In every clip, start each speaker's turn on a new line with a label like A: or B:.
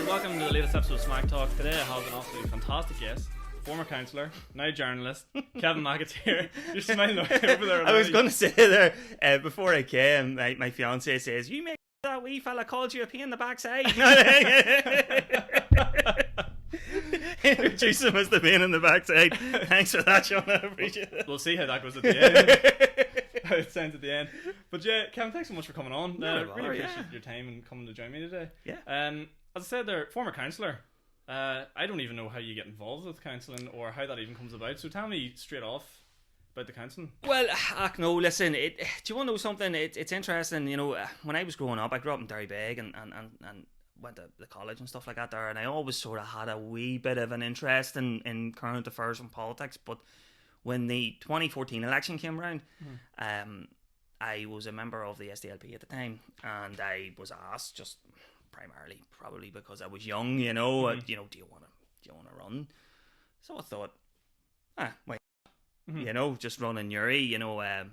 A: Welcome to the latest episode of Smac Talk. Today I have an absolutely fantastic guest, former councillor, now journalist, Kevin Mcateer. You're smiling over there.
B: I was going to say there, before I came, my fiance says, "You make that wee fella called you a pain in the backside." Introduce him as the pain in the backside. Thanks for that, Sean. I appreciate it.
A: We'll see how that goes at the end. How it sounds at the end. But yeah, Kevin, thanks so much for coming on. Really appreciate your time and coming to join me today.
B: Yeah.
A: As I said there, former councillor. I don't even know how you get involved with councilling or how that even comes about. So tell me straight off about the councilling.
B: Well, no, listen, do you want to know something? It's interesting, you know, when I was growing up, I grew up in Derrybeg and went to the college and stuff like that there, and I always sort of had a wee bit of an interest in current affairs and politics, but when the 2014 election came around, I was a member of the SDLP at the time, and I was asked, just primarily probably because I was young, you know, do you want to run? So I thought, why, you know, just run in Uri, you know,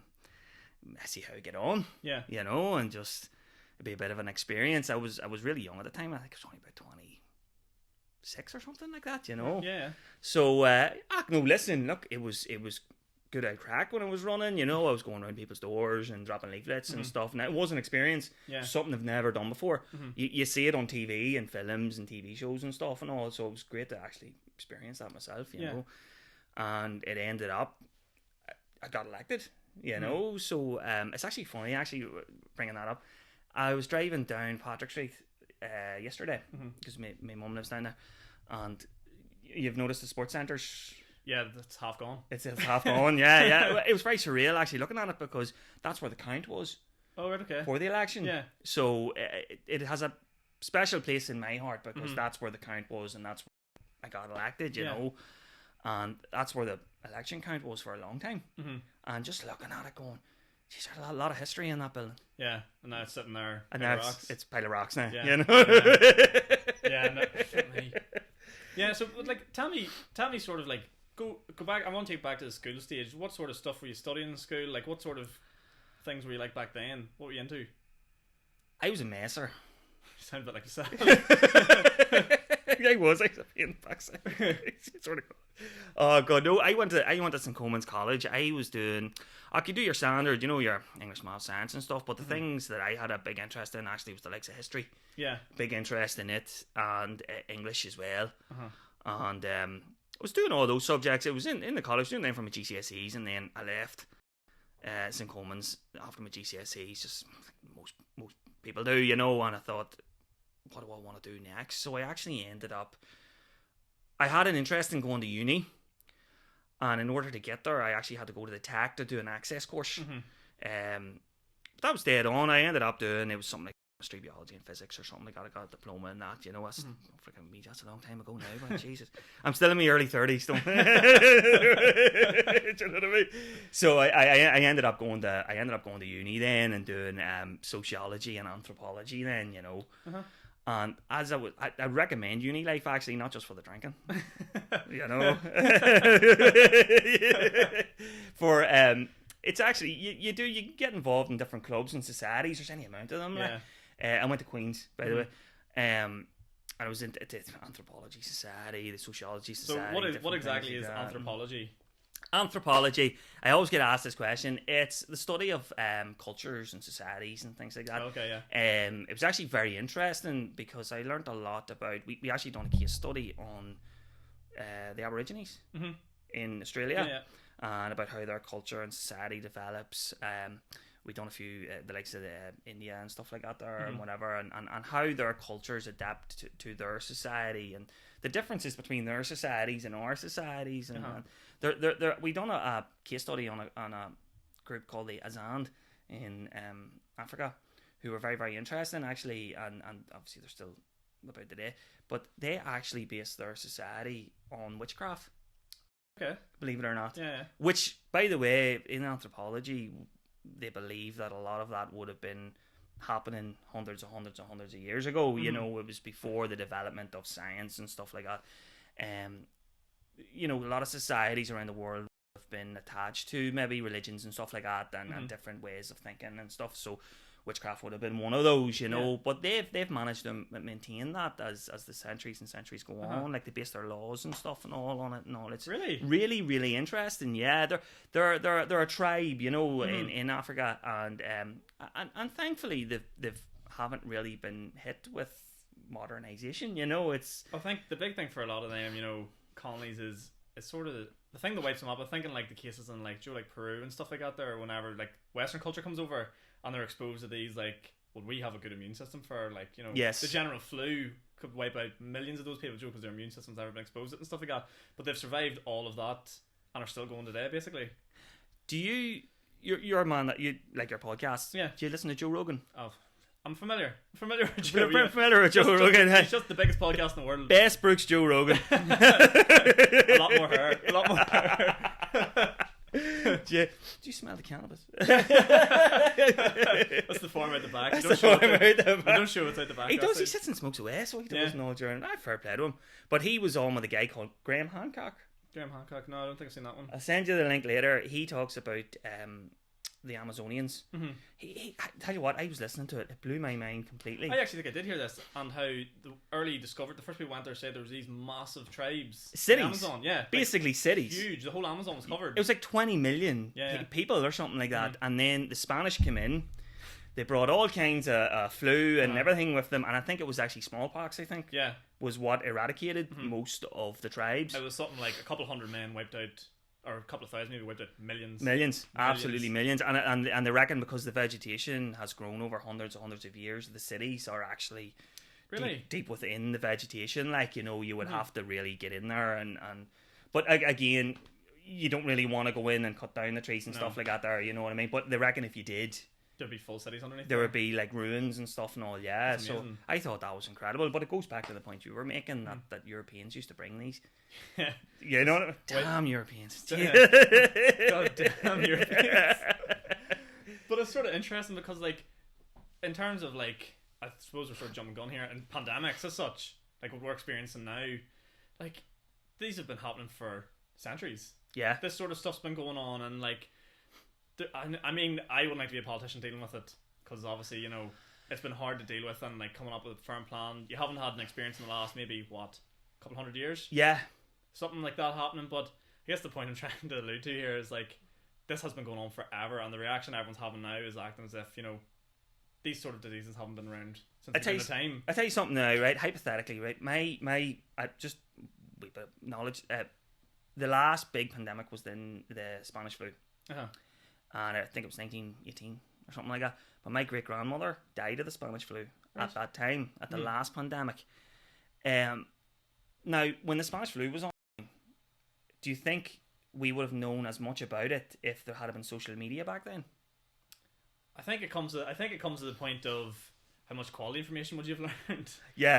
B: see how I get on, you know, and just it'd be a bit of an experience. I was really young at the time. I think I was only about 26 or something like that, you know.
A: Yeah.
B: So, no, listen, look, it was good out crack when I was running, you know. I was going around people's doors and dropping leaflets and stuff. Now, it was an experience, something I've never done before. You see it on TV and films and TV shows and stuff and all, so it was great to actually experience that myself, you know. And it ended up, I got elected, you know. So, it's actually funny, bringing that up. I was driving down Patrick Street yesterday because my mum lives down there, and you've noticed the sports centres.
A: Yeah, that's half gone.
B: It's half gone. Yeah. It was very surreal actually looking at it because that's where the count was.
A: Oh, right, okay.
B: For the election.
A: Yeah.
B: So it has a special place in my heart because that's where the count was, and that's where I got elected. You know, and that's where the election count was for a long time. And just looking at it, going, geez, there's a lot of history in that building.
A: Yeah, and now it's sitting there.
B: And now it's a pile of rocks now.
A: Yeah.
B: You know.
A: Yeah. So, like, tell me, sort of like, go back. I want to take back to the school stage. What sort of stuff were you studying in school? Like, what sort of things were you like back then? What were you into?
B: I was a messer.
A: You sound a bit like yourself.
B: I was a pain backside. Sort of. Oh god, no! I went to St Coleman's College. I was doing. I could do your standard, you know, your English, maths, science, and stuff. But the things that I had a big interest in actually was the likes of history. Yeah. Big interest in it, and English as well. And I was doing all those subjects. It was in the college doing them for my GCSEs, and then I left St Coleman's after my GCSEs. Just most people do, you know. And I thought, what do I want to do next? So I actually ended up. I had an interest in going to uni, and in order to get there, I actually had to go to the TAC to do an access course. But that was dead on. I ended up doing it was something like chemistry, biology, and physics or something. I got a diploma in that. You know, that's freaking me. That's a long time ago now. But Jesus, I'm still in my early 30s. Don't. Do you know what I mean? So I ended up going to uni then and doing sociology and anthropology then. You know. And as I recommend uni life actually, not just for the drinking, you know, for it's actually you get involved in different clubs and societies. There's any amount of them.
A: Yeah.
B: I went to Queen's, by the way, and I was into the anthropology society, the sociology society.
A: So what exactly is anthropology?
B: Anthropology, I always get asked this question. It's the study of cultures and societies and things like that.
A: Okay, yeah.
B: It was actually very interesting because I learned a lot about. We actually done a case study on the Aborigines in Australia, and about how their culture and society develops. We done a few the likes of India and stuff like that there and whatever, and how their cultures adapt to their society and the differences between their societies and our societies. And we done a case study on a group called the Azand in Africa, who were very, very interesting actually, and obviously they're still about today, but they actually based their society on witchcraft.
A: Okay.
B: Believe it or not.
A: Yeah.
B: Which, by the way, in anthropology, they believe that a lot of that would have been happening hundreds of years ago. You know, it was before the development of science and stuff like that. You know, a lot of societies around the world have been attached to maybe religions and stuff like that, and different ways of thinking and stuff. So witchcraft would have been one of those, you know. But they've managed to maintain that as the centuries and centuries go on. Like they base their laws and stuff and all on it and all. It's really really interesting. Yeah, they're a tribe, you know, in Africa, and thankfully they've haven't really been hit with modernization. You know, it's.
A: I think the big thing for a lot of them, you know, colonies is sort of the thing that wipes them up. I think in like the cases in like like Peru and stuff like that, there whenever like Western culture comes over and they're exposed to these, like, well, we have a good immune system for, like, you know, the general flu could wipe out millions of those people, because their immune system's never been exposed to it and stuff like that. But they've survived all of that and are still going today, basically.
B: Do you're a man that you like your podcast? Yeah. Do you listen to Joe Rogan?
A: Oh, I'm familiar with Joe.
B: Familiar with Joe Rogan.
A: It's just the biggest podcast in the world.
B: Best Brooks Joe Rogan.
A: A lot more hair.
B: Do you smell the cannabis?
A: That's the form out the back. We don't show it's out the back.
B: He does. He sits and smokes away, so he doesn't know during. I fair play to him. But he was on with a guy called Graham Hancock.
A: Graham Hancock. No, I don't think I've seen that one.
B: I'll send you the link later. He talks about the Amazonians. He I tell you what, I was listening to it. It blew my mind completely.
A: I actually think I did hear this, and how the first people went there said there was these massive tribes,
B: cities,
A: in Amazon,
B: basically
A: like,
B: cities,
A: huge. The whole Amazon was covered.
B: It was like 20 million people or something like that. And then the Spanish came in. They brought all kinds of flu and everything with them, and I think it was actually smallpox. I think was what eradicated most of the tribes.
A: It was something like a couple hundred men wiped out. Or a couple of thousand, maybe wiped out
B: millions, absolutely millions, and they reckon because the vegetation has grown over hundreds of years, the cities are actually
A: really
B: deep within the vegetation. Like, you know, you would have to really get in there, but again, you don't really want to go in and cut down the trees and stuff like that there. You know what I mean? But they reckon if you did,
A: there'd be full cities underneath.
B: There would be like ruins and stuff and all. Yeah, so I thought that was incredible. But it goes back to the point you were making that Europeans used to bring these. You know, damn Europeans.
A: God damn Europeans. But it's sort of interesting because, like, in terms of, like, I suppose we're sort of jumping gun here, and pandemics as such, like what we're experiencing now, like, these have been happening for centuries.
B: Yeah,
A: this sort of stuff's been going on, and like. I mean, I wouldn't like to be a politician dealing with it, because obviously, you know, it's been hard to deal with, and like coming up with a firm plan. You haven't had an experience in the last maybe couple hundred years.
B: Yeah,
A: something like that happening. But I guess the point I'm trying to allude to here is like this has been going on forever, and the reaction everyone's having now is acting as if, you know, these sort of diseases haven't been around since the beginning of time.
B: I tell you something now, right? Hypothetically, right? My just a wee bit of knowledge. The last big pandemic was the Spanish flu. And I think it was 1918 or something like that. But my great grandmother died of the Spanish flu at that time, at the last pandemic. Now, when the Spanish flu was on, do you think we would have known as much about it if there had been social media back then?
A: I think it comes to the point of how much quality information would you have learned?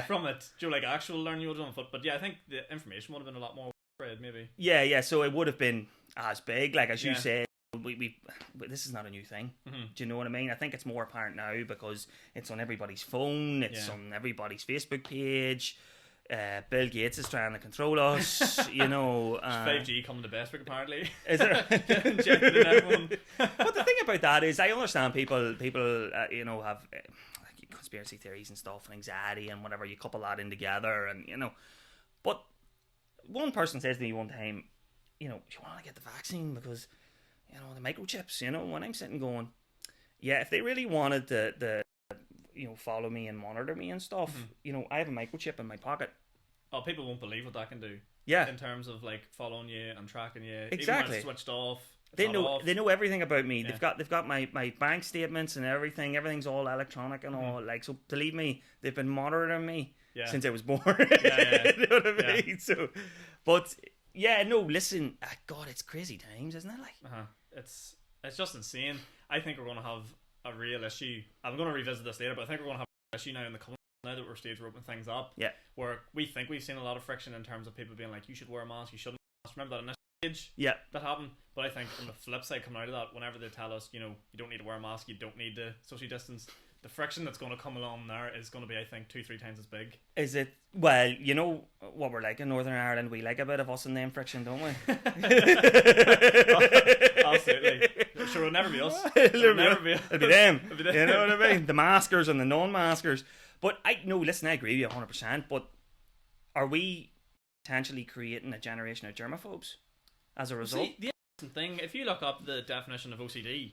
A: From it. Do you like actual learning you would have done? But yeah, I think the information would have been a lot more spread, maybe. Yeah.
B: So it would have been as big, like as you said. We this is not a new thing. Do you know what I mean? I think it's more apparent now because it's on everybody's phone, it's on everybody's Facebook page. Bill Gates is trying to control us, you know.
A: 5G coming to best week, apparently.
B: Is there?
A: Injected in everyone.
B: But the thing about that is, I understand people you know, have conspiracy theories and stuff and anxiety and whatever. You couple that in together, and you know. But one person says to me one time, you know, do you want to get the vaccine because, you know, the microchips, you know, when I'm sitting going, yeah, if they really wanted to you know, follow me and monitor me and stuff, you know, I have a microchip in my pocket.
A: Oh, people won't believe what that can do.
B: Yeah.
A: In terms of like following you and tracking you.
B: Exactly.
A: Even when it's switched off.
B: They know everything about me. Yeah. They've got my bank statements and everything. Everything's all electronic and all. Like, so believe me, they've been monitoring me since I was born.
A: Yeah.
B: You know what I mean? So, but yeah, no, listen, God, it's crazy times, isn't it? Like,
A: it's just insane. I think we're going to have a real issue. I'm going to revisit this later, but I think we're going to have an issue now in the coming, now that we're opening things up.
B: Yeah.
A: Where we think we've seen a lot of friction in terms of people being like, you should wear a mask, you shouldn't. Remember that initial stage?
B: Yeah.
A: That happened. But I think on the flip side coming out of that, whenever they tell us, you know, you don't need to wear a mask, you don't need to social distance, the friction that's going to come along there is going to be, I think, 2-3 times as big.
B: Is it? Well, you know what we're like in Northern Ireland. We like a bit of us and them friction, don't we?
A: Absolutely. Sure, it'll never be us.
B: It'll
A: never be
B: It'll be them.
A: It'll be them.
B: You know what I mean? The maskers and the non-maskers. But listen, I agree with you 100%. But are we potentially creating a generation of germaphobes as a result?
A: See, the interesting thing, if you look up the definition of OCD,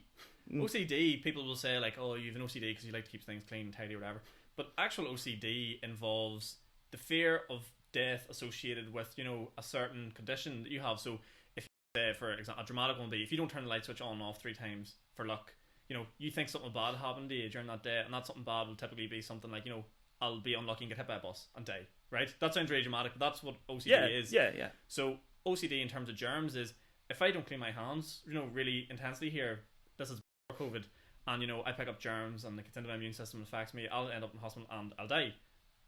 A: people will say like, oh, you have an OCD because you like to keep things clean and tidy or whatever. But actual OCD involves the fear of death associated with, a certain condition that you have. So if you say, for example, a dramatic one would be, if you don't turn the light switch on and off 3 times for luck, you think something bad happened to you during that day, and that something bad will typically be something like, I'll be unlucky and get hit by a bus and die, right? That sounds really dramatic, but that's what OCD is.
B: Yeah.
A: So OCD in terms of germs is, if I don't clean my hands, really intensely here, this is COVID, and I pick up germs and it gets into my immune system and affects me, I'll end up in hospital and I'll die.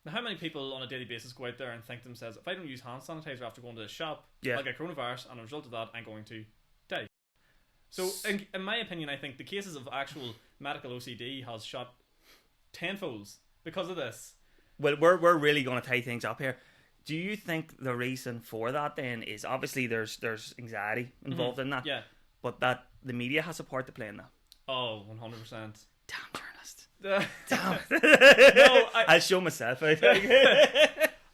A: Now, how many people on a daily basis go out there and think to themselves, if I don't use hand sanitizer after going to the shop, I'll get coronavirus, and as a result of that, I'm going to die. So, in my opinion, I think the cases of actual medical OCD has shot tenfolds because of this.
B: Well, we're really going to tie things up here. Do you think the reason for that then is, obviously there's anxiety involved in that, but that the media has a part to play in that?
A: Oh, 100%.
B: Damn journalist. Damn.
A: No,
B: I'll show myself out.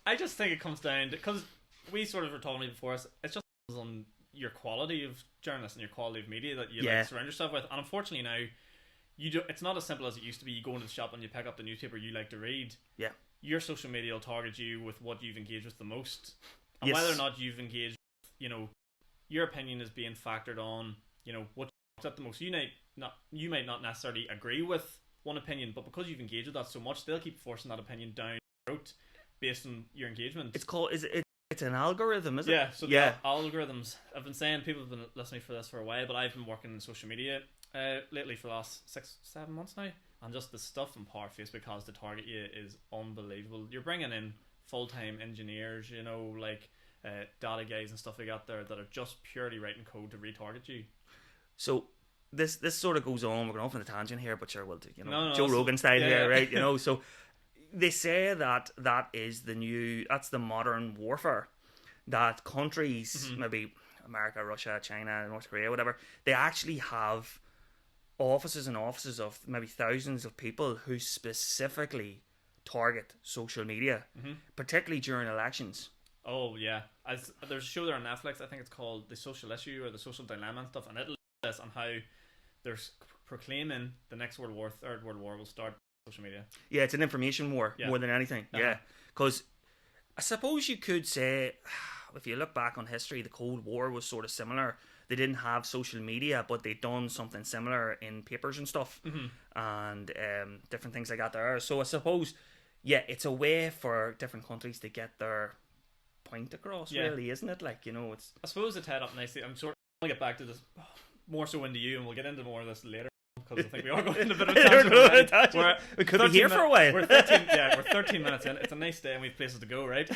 A: I just think it comes down to, because we sort of were talking before us, it's just on your quality of journalists and your quality of media that you like surround yourself with. And unfortunately now, it's not as simple as it used to be. You go into the shop and you pick up the newspaper you like to read. Yeah. Your social media will target you with what you've engaged with the most. And whether or not you've engaged with, your opinion is being factored on, what you at the most. You might not necessarily agree with one opinion, but because you've engaged with that so much, they'll keep forcing that opinion down your throat based on your engagement.
B: It's an algorithm, isn't it?
A: Yeah, so the algorithms. I've been saying, people have been listening for this for a while, but I've been working in social media lately for the last 6-7 months now, and just the stuff and power Facebook has to target you is unbelievable. You're bringing in full-time engineers, data guys and stuff like that there that are just purely writing code to retarget you.
B: So this sort of goes on. We're going off on a tangent here, but sure, we'll do,
A: Joe
B: Rogan style here, right? So they say that is that's the modern warfare, that countries, maybe America, Russia, China, North Korea, whatever, they actually have offices and offices of maybe thousands of people who specifically target social media, particularly during elections.
A: Oh yeah, there's a show there on Netflix, I think it's called The Social Issue or The Social Dilemma and stuff, and it'll this on how they're proclaiming the next Third World War will start on social media. Yeah,
B: it's an information war more than anything. Yeah, because I suppose you could say, if you look back on history, the Cold War was sort of similar. They didn't have social media, but they'd done something similar in papers and stuff, and different things like that there. So I suppose, it's a way for different countries to get their point across, really, isn't it? It's.
A: I suppose it's tied up nicely. I'm sort of going to get back to this more so into you, and we'll get into more of this later, because I think we are going into a bit of a tangent.
B: We could be here for a while.
A: We're 13 minutes in. It's a nice day and we have places to go, right?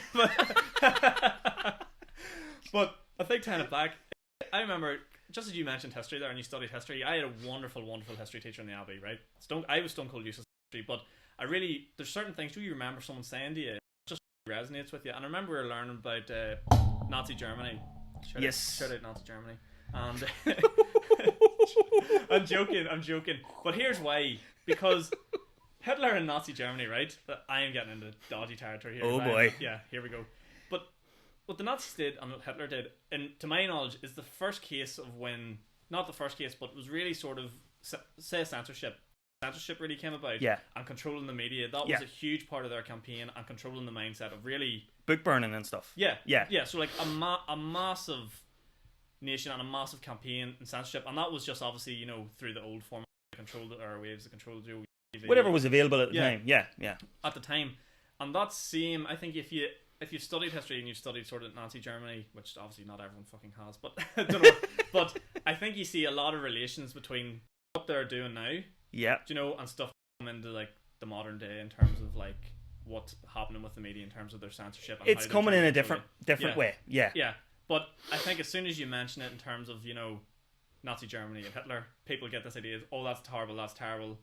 A: But I think tying it back, I remember, just as you mentioned history there and you studied history, I had a wonderful history teacher in the Abbey, right? I was stone cold useless in history, but there's certain things, do you remember someone saying to you, it just resonates with you? And I remember we were learning about Nazi Germany. Shout out Nazi Germany. And I'm joking. But here's why. Because Hitler and Nazi Germany, right? I am getting into dodgy territory here.
B: Oh boy.
A: Yeah, here we go. But what the Nazis did and what Hitler did, and to my knowledge, is the first case of when, not the first case, but was really sort of, say, censorship. Censorship really came about. Yeah. And controlling the media. That was a huge part of their campaign, and controlling the mindset of really...
B: book burning and stuff.
A: Yeah. So like a massive nation and a massive campaign and censorship, and that was just obviously through the old format, controlled airwaves, the controlled TV,
B: whatever was available at the time. Yeah
A: at the time. And that same, I think, if you've studied history and you've studied sort of Nazi Germany, which obviously not everyone fucking has, but I don't know, but I think you see a lot of relations between what they're doing now, and stuff come into like the modern day in terms of like what's happening with the media in terms of their censorship. And
B: it's coming in a different way. Yeah.
A: But I think as soon as you mention it in terms of, Nazi Germany and Hitler, people get this idea, oh, that's horrible, that's terrible,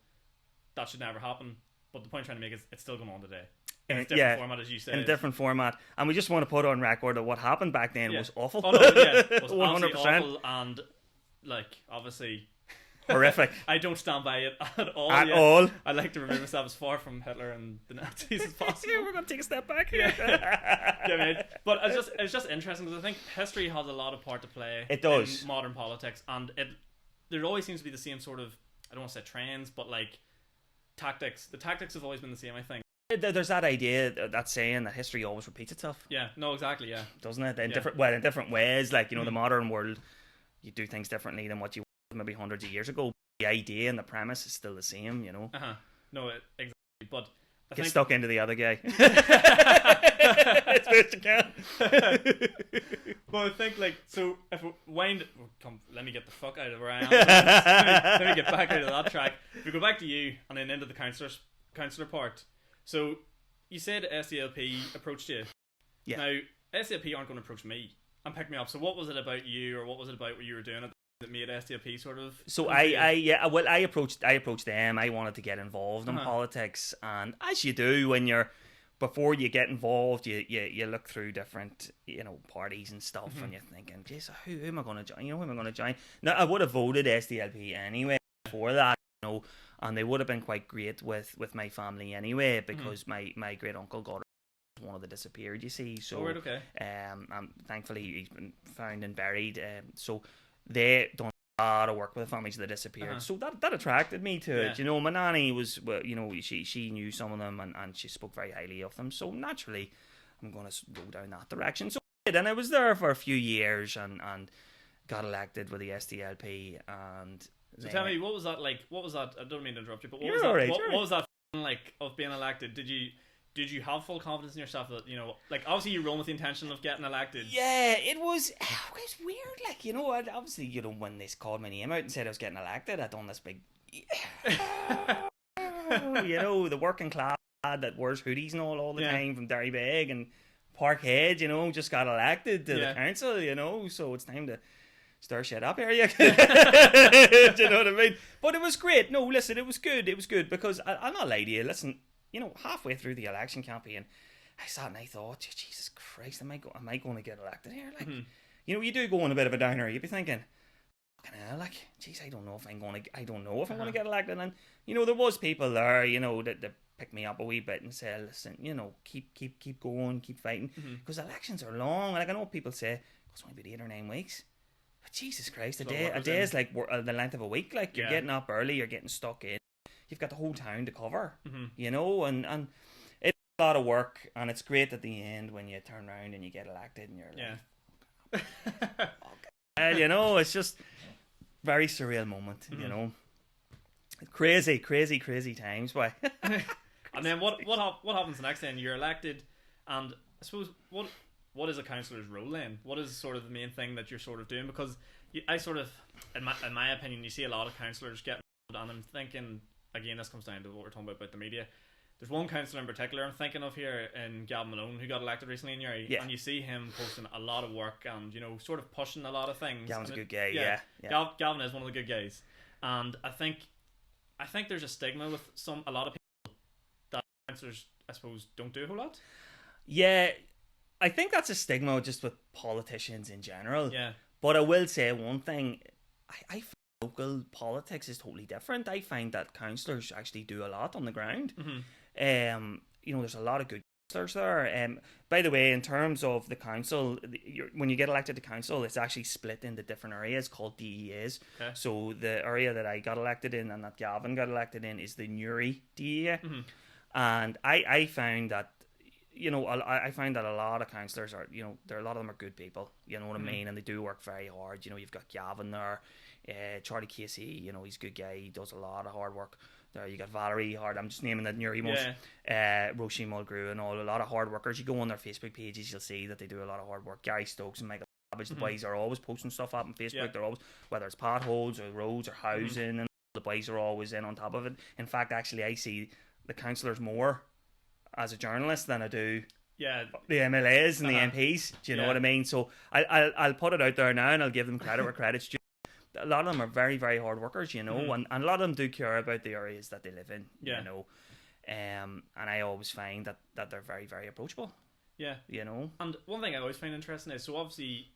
A: that should never happen. But the point I'm trying to make is it's still going on today. In a different format, as you said.
B: In a different format. And we just want to put on record that what happened back then was awful.
A: Oh, no, it was 100% awful. And, like, obviously,
B: Horrific.
A: I don't stand by it at all.
B: At all.
A: I like to remove myself as far from Hitler and the Nazis as possible.
B: We're going to take a step back here.
A: Yeah, mate. But it's just interesting because I think history has a lot of part to play.
B: It does.
A: In modern politics, and there always seems to be the same sort of, I don't want to say trends, but like tactics. The tactics have always been the same, I think.
B: There's that idea, that saying that history always repeats itself.
A: Yeah, no, exactly, yeah.
B: Doesn't it? In different ways. Like, the modern world, you do things differently than what you were maybe hundreds of years ago. The idea and the premise is still the same,
A: No, exactly. But I
B: Get
A: think...
B: stuck into the other guy. It's best you can.
A: Well, I think, like, so if we wind... let me get the fuck out of where I am. Let me get back out of that track. If we go back to you and then into the councillor part. So, you said SDLP approached you.
B: Yeah.
A: Now, SDLP aren't going to approach me and pick me up. So what was it about you, or what was it about what you were doing that made SDLP sort of...
B: So I approached them. I wanted to get involved in politics, and as you do before you get involved, you look through different parties and stuff, and you're thinking, geez, who am I going to join? Who am I going to join? Now, I would have voted SDLP anyway for that, and they would have been quite great with my family anyway, because my great uncle got one of the disappeared, you see. So
A: okay.
B: Thankfully he's been found and buried. So they done a lot of work with the families that disappeared. So that attracted me to it. My nanny was, she knew some of them, and she spoke very highly of them. So naturally, I'm going to go down that direction. So I did, and I was there for a few years, and got elected with the SDLP. And
A: so tell me, what was that like? What was that? I don't mean to interrupt you, but what was that like of being elected? Did you have full confidence in yourself that, like, obviously you run with the intention of getting elected?
B: Yeah, it was weird, like, obviously, when they called my name out and said I was getting elected, I done this big, the working class lad that wears hoodies and all the time from Derrybeg and Parkhead, just got elected to the council, so it's time to stir shit up here, do you know what I mean? But it was great. No, listen, it was good because I'll not lie to you, listen, halfway through the election campaign, I sat and I thought, Jesus Christ, am I going to get elected here? Like, you do go on a bit of a downer. You'd be thinking, fucking hell, like, geez, I don't know if I'm going to get elected. And there was people there, that picked me up a wee bit and said, listen, keep going, keep fighting, because elections are long. Like, I know people say it's only about 8 or 9 weeks, but Jesus Christ, a day is like the length of a week. Like, you're getting up early, you're getting stuck in. You've got the whole town to cover, and it's a lot of work, and it's great at the end when you turn around and you get elected and you're like, it's just very surreal moment, crazy times, boy.
A: And then what happens next? Then you're elected, and I suppose what is a councillor's role then? What is sort of the main thing that you're sort of doing? Because I sort of, in my opinion, you see a lot of councillors getting, and I'm thinking. Again, this comes down to what we're talking about the media. There's one councillor in particular I'm thinking of here in Gavin Malone, who got elected recently in Uri, and you see him posting a lot of work and sort of pushing a lot of things.
B: Gavin's a good guy,
A: Gavin is one of the good guys, and I think there's a stigma with a lot of people that councillors, I suppose, don't do a whole lot.
B: Yeah, I think that's a stigma just with politicians in general.
A: Yeah,
B: but I will say one thing, I local politics is totally different. I find that councillors actually do a lot on the ground. There's a lot of good councillors there. By the way, in terms of the council, when you get elected to council, it's actually split into different areas called DEAs. Okay. So the area that I got elected in and that Gavin got elected in is the Newry DEA. And I found that I find that a lot of councillors are, a lot of them are good people, you know what I mean, and they do work very hard. You've got Gavin there, Charlie Casey, he's a good guy, he does a lot of hard work there. You got Valerie Hard, I'm just naming the Newry most, Roisin Mulgrew and all, a lot of hard workers. You go on their Facebook pages, you'll see that they do a lot of hard work. Gary Stokes and Michael Savage, the boys are always posting stuff up on Facebook. They're always, whether it's potholes or roads or housing, and the boys are always in on top of it. In fact, actually, I see the councillors more as a journalist than I do the MLAs and the MPs. Do you know what I mean? So I'll put it out there now, and I'll give them credit where credit's due. A lot of them are very, very hard workers, and a lot of them do care about the areas that they live in, and I always find that they're very, very approachable. And one
A: thing I always find interesting is, so obviously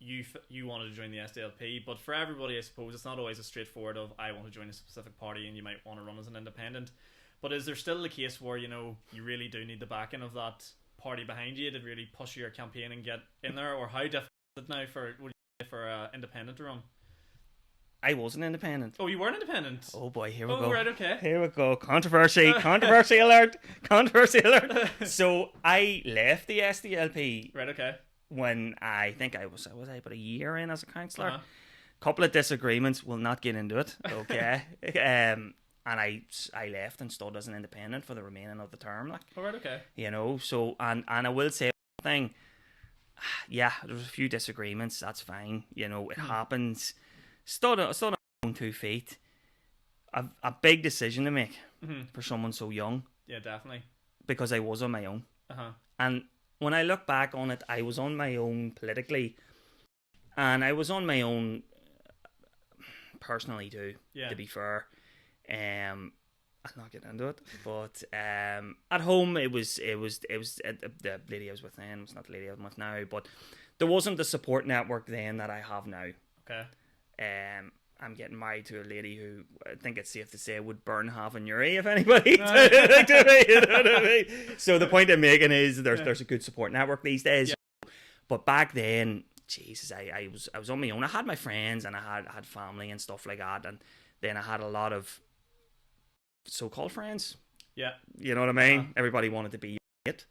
A: you wanted to join the SDLP, but for everybody, I suppose it's not always as straightforward of I want to join a specific party and you might want to run as an independent. But is there still the case where you really do need the backing of that party behind you to really push your campaign and get in there, or how difficult is it now for independent to run?
B: I was an independent.
A: Oh, you were an independent?
B: Oh boy, here we go.
A: Oh, right, okay.
B: Here we go. Controversy alert. Controversy alert. So I left the SDLP.
A: Right, okay.
B: When I think I was about a year in as a councillor.
A: Uh-huh.
B: Couple of disagreements. We'll not get into it. Okay. And I left and stood as an independent for the remaining of the term. Like,
A: oh, right, okay.
B: So and I will say one thing. Yeah, there was a few disagreements. That's fine. It happens. Stood on my own 2 feet. A big decision to make for someone so young.
A: Yeah, definitely.
B: Because I was on my own.
A: And
B: when I look back on it, I was on my own politically, and I was on my own personally too. Yeah. To be fair, I'll not get into it, but at home it was the lady I was with then was not the lady I'm with now, but there wasn't the support network then that I have now.
A: Okay.
B: I'm getting married to a lady who I think it's safe to say would burn half an Uri if anybody. So the point I'm making is there's a good support network these days. Yeah. But back then, Jesus, I was on my own. I had my friends and I had family and stuff like that, and then I had a lot of so-called friends.
A: Yeah.
B: You know what I mean? Everybody wanted to be it.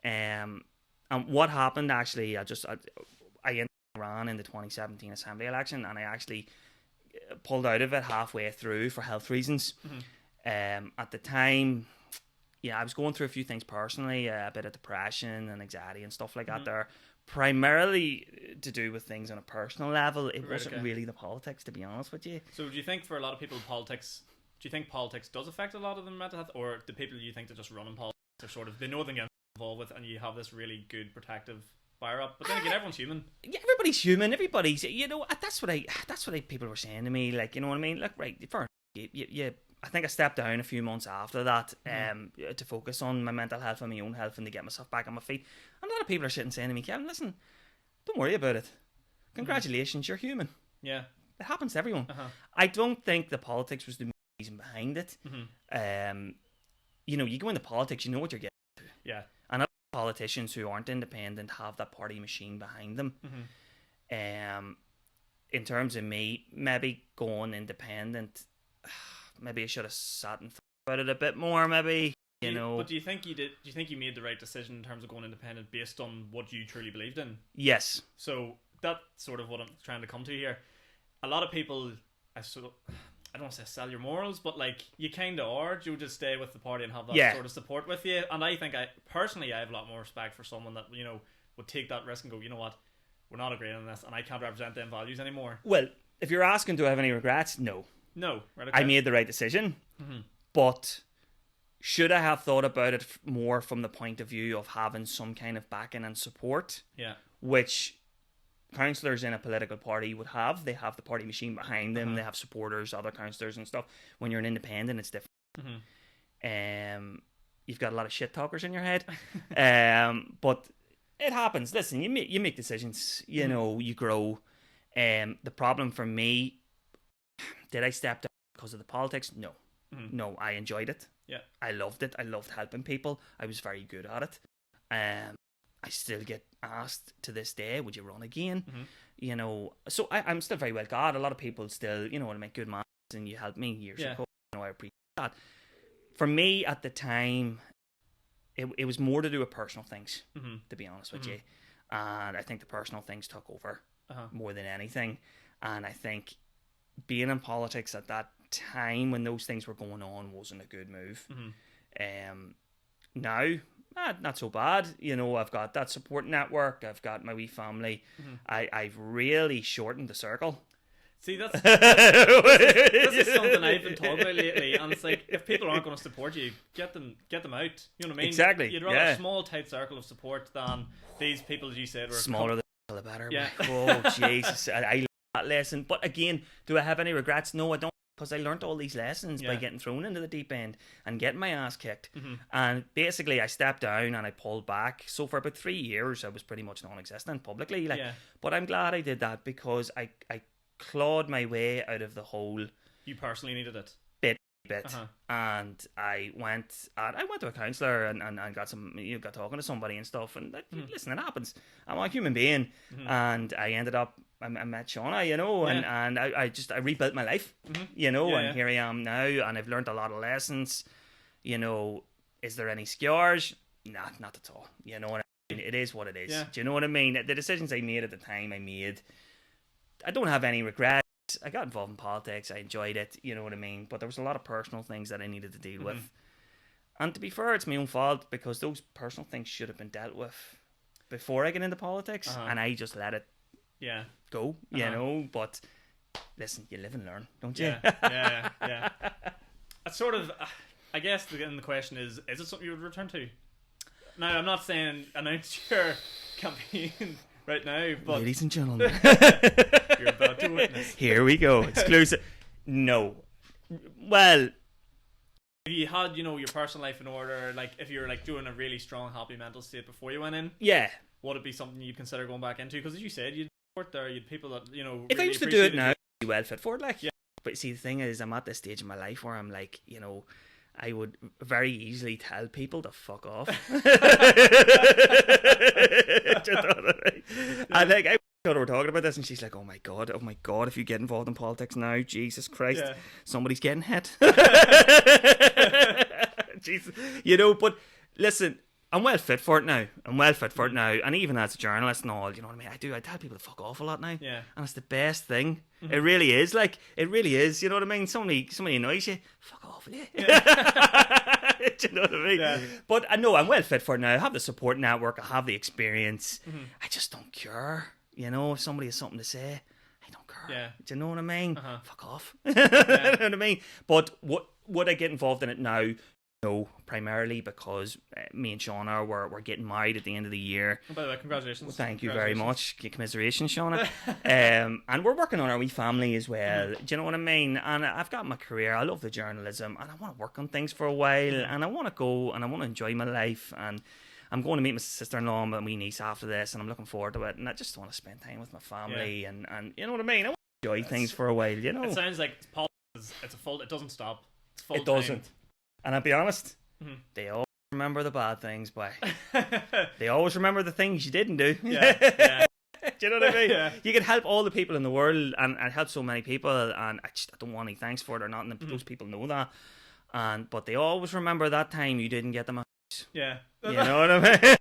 B: And what happened actually, I ran in the 2017 Assembly election, and I actually pulled out of it halfway through for health reasons. At the time, I was going through a few things personally, a bit of depression and anxiety and stuff like that there, primarily to do with things on a personal level. It wasn't really the politics, to be honest with you.
A: So do you think for a lot of people politics does affect a lot of their mental health, or the people you think that just run in politics are sort of, they know they get involved with, and you have this really good protective fire up? But then again, everyone's human. Yeah,
B: everybody's human. Everybody's, that's what people were saying to me. Like, you know what I mean? Like, right, first, I think I stepped down a few months after that, to focus on my mental health and my own health and to get myself back on my feet. And a lot of people are sitting saying to me, Kevin, listen, don't worry about it. Congratulations, you're human.
A: Yeah.
B: It happens to everyone. I don't think the politics was the reason behind it. You go into politics, you know what you're getting to.
A: Yeah.
B: And politicians who aren't independent have that party machine behind them. In terms of me, maybe going independent, maybe I should have sat and thought about it a bit more. Maybe
A: But do you think you did? Do you think you made the right decision in terms of going independent based on what you truly believed in?
B: Yes.
A: So that's sort of what I'm trying to come to here. A lot of people, I don't want to say sell your morals, but like you kind of are. You just stay with the party and have that sort of support with you. And I think I have a lot more respect for someone that would take that risk and go, you know what, we're not agreeing on this, and I can't represent them values anymore.
B: Well, if you're asking, do I have any regrets? No.
A: Right, okay.
B: I made the right decision, but should I have thought about it more from the point of view of having some kind of backing and support?
A: Yeah.
B: Which councillors in a political party would have. They have the party machine behind them. They have supporters, other councillors and stuff. When you're an independent, it's different. You've got a lot of shit talkers in your head. But it happens. Listen, you make decisions. You grow. The problem for me, did I step down because of the politics? No. No, I enjoyed it.
A: Yeah.
B: I loved it. I loved helping people. I was very good at it. I still get asked to this day, would you run again? So I'm still very well got. A lot of people still, want to make good money, and you helped me years ago. I appreciate that. For me at the time, it was more to do with personal things, to be honest with you. And I think the personal things took over more than anything. And I think being in politics at that time when those things were going on wasn't a good move. Now, not so bad. I've got that support network. I've got my wee family. I've really shortened the circle.
A: See, this is something I've been talking about lately, and it's like, if people aren't going to support you, get them out. You know what I mean?
B: Exactly.
A: You'd rather a small, tight circle of support than these people, as you said, were
B: smaller the better.
A: Yeah.
B: Oh Jesus, I learned that lesson. But again, do I have any regrets? No, I don't. because I learnt all these lessons by getting thrown into the deep end and getting my ass kicked.
A: Mm-hmm.
B: And basically I stepped down and I pulled back. So for about 3 years I was pretty much non-existent publicly. Like, but I'm glad I did that, because I clawed my way out of the hole.
A: You personally needed it.
B: Bit, and I went to a counsellor and got got talking to somebody and stuff, and listen, it happens. I'm a human being, and I ended up I met Shauna, and I rebuilt my life, and here I am now, and I've learned a lot of lessons. Is there any scars? Nah, not at all. You know what I mean? It is what it is. Do you know what I mean? The decisions I made at the time, I don't have any regrets. I got involved in politics. I enjoyed it. You know what I mean? But there was a lot of personal things that I needed to deal with. And to be fair, it's my own fault, because those personal things should have been dealt with before I get into politics. And I just let it go, you know. But listen, you live and learn, don't you?
A: Yeah. That's sort of, I guess the question is it something you would return to? Now, I'm not saying announce your campaign right now, but
B: ladies and gentlemen,
A: you're about to witness.
B: Here we go, exclusive. No, well,
A: if you had, your personal life in order, like if you're like doing a really strong, happy mental state before you went in, would it be something you'd consider going back into? Because as you said, you'd support there, you'd people that
B: If
A: really
B: I used to do it now, I'd be well fit for it, like. But see, the thing is, I'm at this stage in my life where I'm like, I would very easily tell people to fuck off. And like, I were talking about this, and she's like, oh my god, if you get involved in politics now, Jesus Christ, somebody's getting hit. Jesus, but listen, I'm well fit for it now. And even as a journalist and all, you know what I mean? I tell people to fuck off a lot now.
A: Yeah.
B: And it's the best thing. It really is. Like, it really is. You know what I mean? Somebody annoys you, fuck off, will you? Do you know what I mean? Yeah. But I know I'm well fit for it now. I have the support network. I have the experience. I just don't care. If somebody has something to say, I don't care.
A: Yeah.
B: Do you know what I mean? Fuck off. You know what I mean? But would I get involved in it now? No, primarily because me and Shauna were getting married at the end of the year.
A: Oh, by the way, congratulations.
B: Well, thank you very much. Commiserations, Shauna. And we're working on our wee family as well. Do you know what I mean? And I've got my career. I love the journalism, and I want to work on things for a while, and I want to go and I want to enjoy my life. And I'm going to meet my sister-in-law and my wee niece after this, and I'm looking forward to it. And I just want to spend time with my family, and you know what I mean? I want to enjoy things for a while. It
A: sounds like politics. It doesn't stop. It's full
B: It doesn't. And I'll be honest, they all remember the bad things, boy. They always remember the things you didn't do.
A: Yeah.
B: Do you know what I mean? You can help all the people in the world, and help so many people, and I don't want any thanks for it or nothing. Those people know that. But they always remember that time you didn't get them a house.
A: Yeah.
B: You know what I mean?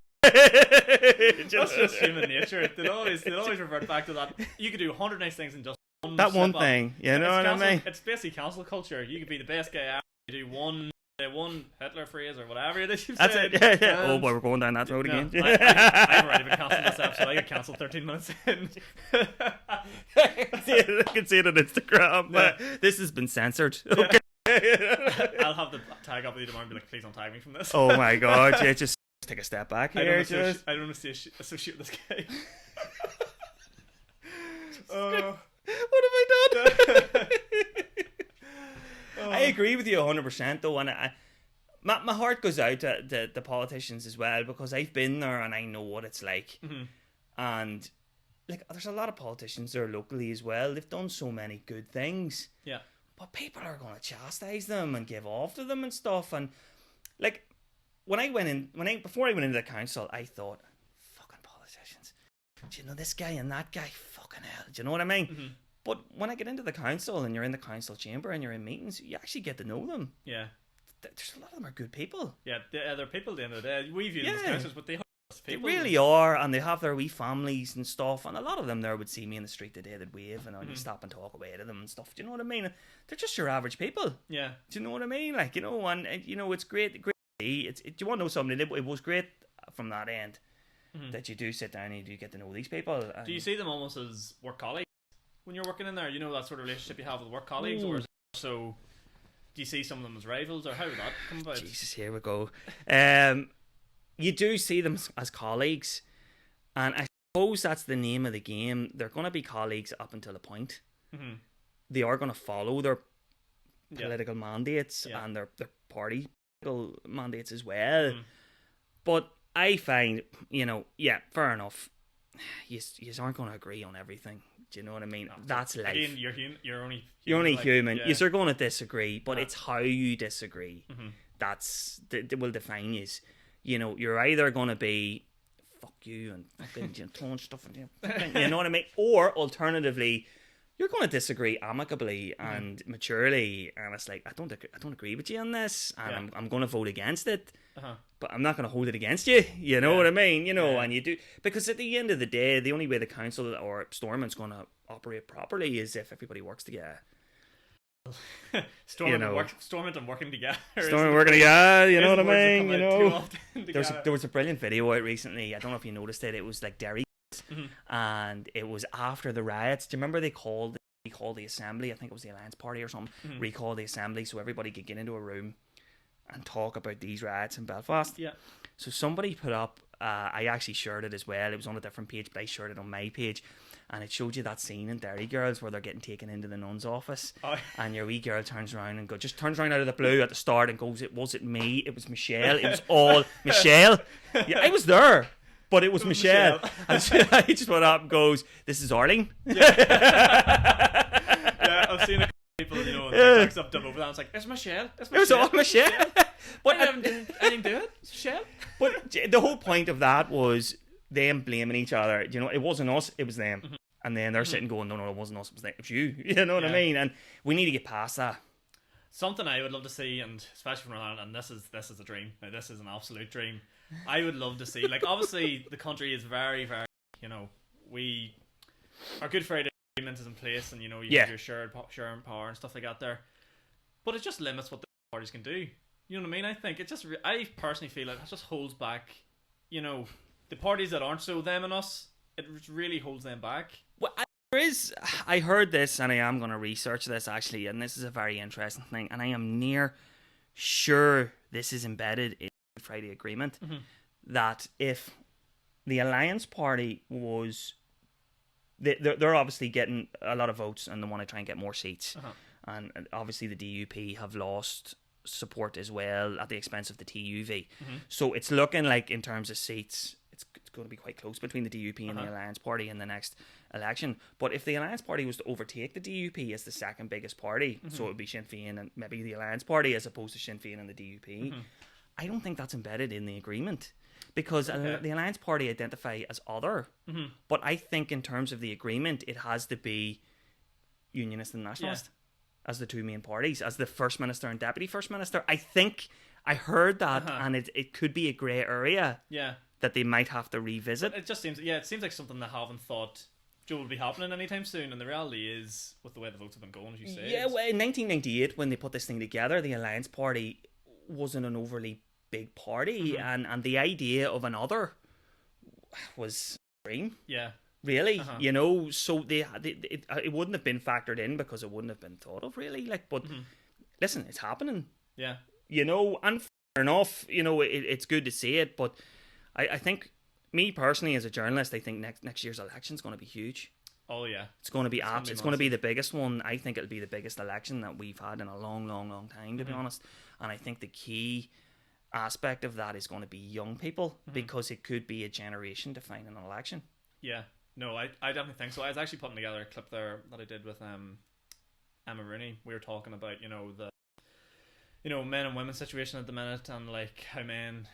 A: That's just human nature. They'll always revert back to that. You could do 100 nice things and just
B: one thing. You know what I mean?
A: It's basically cancel culture. You could be the best guy ever. You do one Hitler phrase or whatever it is you've said.
B: That's it. Yeah. Oh boy, we're going down that road again.
A: I've already been cancelled myself, so I get cancelled 13 minutes in.
B: I can see it on Instagram. But this has been censored. Okay.
A: I'll have the tag up with you tomorrow and be like, please don't tag me from this.
B: Oh my god, just take a step back here.
A: I don't want to associate with this guy.
B: What have I done? I agree with you 100% though, and my heart goes out to the politicians as well, because I've been there and I know what it's like. And like, there's a lot of politicians there locally as well. They've done so many good things.
A: Yeah.
B: But people are going to chastise them and give off to them and stuff. And like, before I went into the council, I thought, fucking politicians. Do you know this guy and that guy? Fucking hell. Do you know what I mean? But when I get into the council and you're in the council chamber and you're in meetings, you actually get to know them.
A: Yeah.
B: There's a lot of them are good people.
A: Yeah, they're people at the end of the day. We view them as councillors, but they are people.
B: They really are, and they have their wee families and stuff. And a lot of them there would see me in the street today, they'd wave, and I'd stop and talk away to them and stuff. Do you know what I mean? They're just your average people.
A: Yeah.
B: Do you know what I mean? Like, and it's great. Do you want to know something? It was great from that end that you do sit down and you do get to know these people.
A: Do you see them almost as work colleagues when you're working in there? You know, that sort of relationship you have with work colleagues, or is it so? Do you see some of them as rivals, or how would that come about?
B: Jesus, here we go. You do see them as colleagues, and I suppose that's the name of the game. They're going to be colleagues up until a point. They are going to follow their political mandates and their party political mandates as well.
A: Mm.
B: But I find, fair enough. You aren't going to agree on everything. Do you know what I mean? No, that's life.
A: Again, you're only
B: human.
A: Yeah.
B: You're going to disagree, but it's how you disagree
A: mm-hmm.
B: that will define you. You're either going to be fuck you and fucking throwing stuff in you know what I mean? Or alternatively, you're going to disagree amicably and maturely, and it's like I don't agree with you on this, and I'm going to vote against it. But I'm not going to hold it against you. You know what I mean? And you do, because at the end of the day, the only way the council or Stormont's going to operate properly is if everybody works together.
A: Stormont and working together.
B: Stormont working together. You know what I mean? There was a brilliant video out recently. I don't know if you noticed it. It was like Derry. And it was after the riots. Do you remember they called the assembly? I think it was the Alliance Party or something. Recalled the assembly so everybody could get into a room and talk about these riots in Belfast. Yeah. So somebody put up, I actually shared it as well. It was on a different page, but I shared it on my page, and it showed you that scene in Derry Girls where they're getting taken into the nun's office, and your wee girl turns around out of the blue at the start and goes, "It wasn't me. It was Michelle. It was all Michelle." Yeah, I was there. But it was Michelle. And I just went up and goes, "This is Arling."
A: Yeah, I've seen a couple people, like up over that. I was like, "It's Michelle. It was all Michelle." But I didn't do it. It's Michelle.
B: But the whole point of that was them blaming each other. It wasn't us, it was them. Mm-hmm. And then they're sitting going, no, it wasn't us, it was them. It was you. You know what I mean? And we need to get past that.
A: Something I would love to see, and especially from Ireland, and this is a dream. Now, this is an absolute dream. I would love to see, like, obviously the country is very, very, we are Good Friday Agreement is in place, and you have your sharing power and stuff like that there, but it just limits what the parties can do. You know what I mean? I think I personally feel like it just holds back, the parties that aren't so them and us. It really holds them back.
B: Well, I heard this, and I am going to research this actually, and this is a very interesting thing, and I am near sure this is embedded in the Friday Agreement, that if the Alliance Party was, they're obviously getting a lot of votes and they want to try and get more seats, and obviously the DUP have lost support as well at the expense of the TUV, so it's looking like in terms of seats it's going to be quite close between the DUP and the Alliance Party in the next election. But if the Alliance Party was to overtake the DUP as the second biggest party, so it would be Sinn Féin and maybe the Alliance Party as opposed to Sinn Féin and the DUP, I don't think that's embedded in the agreement, because the Alliance Party identify as other, but I think in terms of the agreement it has to be Unionist and Nationalist as the two main parties, as the First Minister and Deputy First Minister. I think I heard that, and it could be a grey area that they might have to revisit.
A: But it seems like something they haven't thought will be happening anytime soon, and the reality is, with the way the votes have been going, as you say.
B: Yeah, well, in 1998, when they put this thing together, the Alliance Party wasn't an overly big party, and the idea of another was extreme. Yeah. Really, so it wouldn't have been factored in because it wouldn't have been thought of really. But listen, it's happening. Yeah. And fair enough. It's good to see it, but I think, me personally as a journalist, I think next year's election is going to be huge.
A: Oh yeah,
B: it's going to be it's going to be the biggest one. I think it'll be the biggest election that we've had in a long, long, long time, to be honest. And I think the key aspect of that is going to be young people, because it could be a generation defining an election.
A: Yeah. No, I definitely think so. I was actually putting together a clip there that I did with Emma Rooney. We were talking about the men and women situation at the minute, and like how men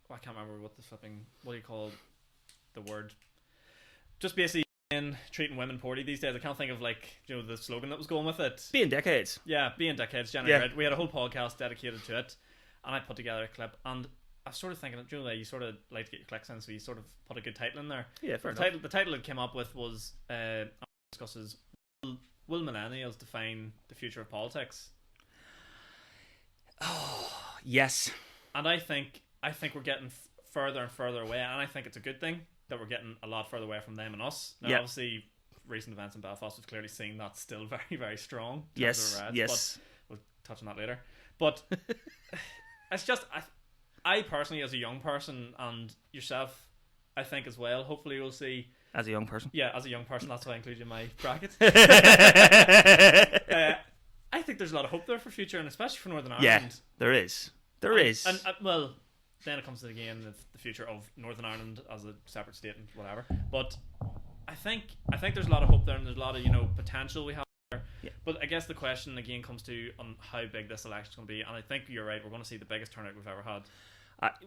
A: I can't remember what do you call the word, just basically men treating women poorly these days. I can't think of the slogan that was going with it.
B: Being dickheads.
A: Yeah, being dickheads. Generally, we had a whole podcast dedicated to it, and I put together a clip, and I was sort of thinking, you sort of like to get your clicks in, so you sort of put a good title in there.
B: Yeah, fair
A: enough. The title it came up with was discusses will millennials define the future of politics?
B: Oh, yes.
A: And I think we're getting further and further away, and I think it's a good thing that we're getting a lot further away from them and us. Now, obviously, recent events in Belfast have clearly seen that's still very, very strong.
B: Yes.
A: But we'll touch on that later. But it's just, I personally, as a young person, and yourself, I think as well, hopefully we'll see
B: as a young person.
A: Yeah, as a young person, that's why I included you in my bracket. I think there's a lot of hope there for future, and especially for Northern Ireland.
B: Yeah, there is. There is.
A: And well, then it comes to the future of Northern Ireland as a separate state and whatever. But I think there's a lot of hope there, and there's a lot of potential we have there.
B: Yeah.
A: But I guess the question again comes to on how big this election is going to be, and I think you're right. We're going to see the biggest turnout we've ever had.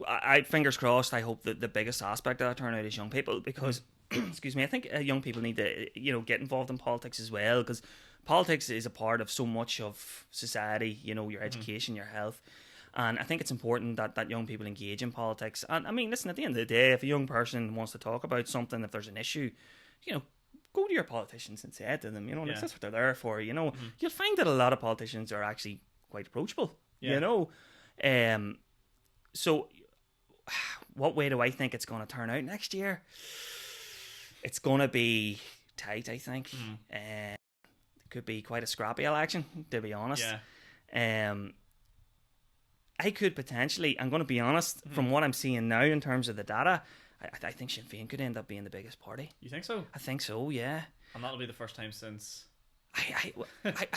B: I fingers crossed. I hope that the biggest aspect of that turnout is young people, because excuse me, I think young people need to get involved in politics as well, because politics is a part of so much of society. Your education, your health. And I think it's important that young people engage in politics. And I mean, listen, at the end of the day, if a young person wants to talk about something, if there's an issue, go to your politicians and say it to them. That's what they're there for. You'll find that a lot of politicians are actually quite approachable. So what way do I think it's going to turn out next year? It's going to be tight, I think. It could be quite a scrappy election, to be honest.
A: Yeah.
B: I could potentially, I'm going to be honest, from what I'm seeing now in terms of the data, I think Sinn Féin could end up being the biggest party.
A: You think so?
B: I think so, yeah.
A: And that'll be the first time since.
B: I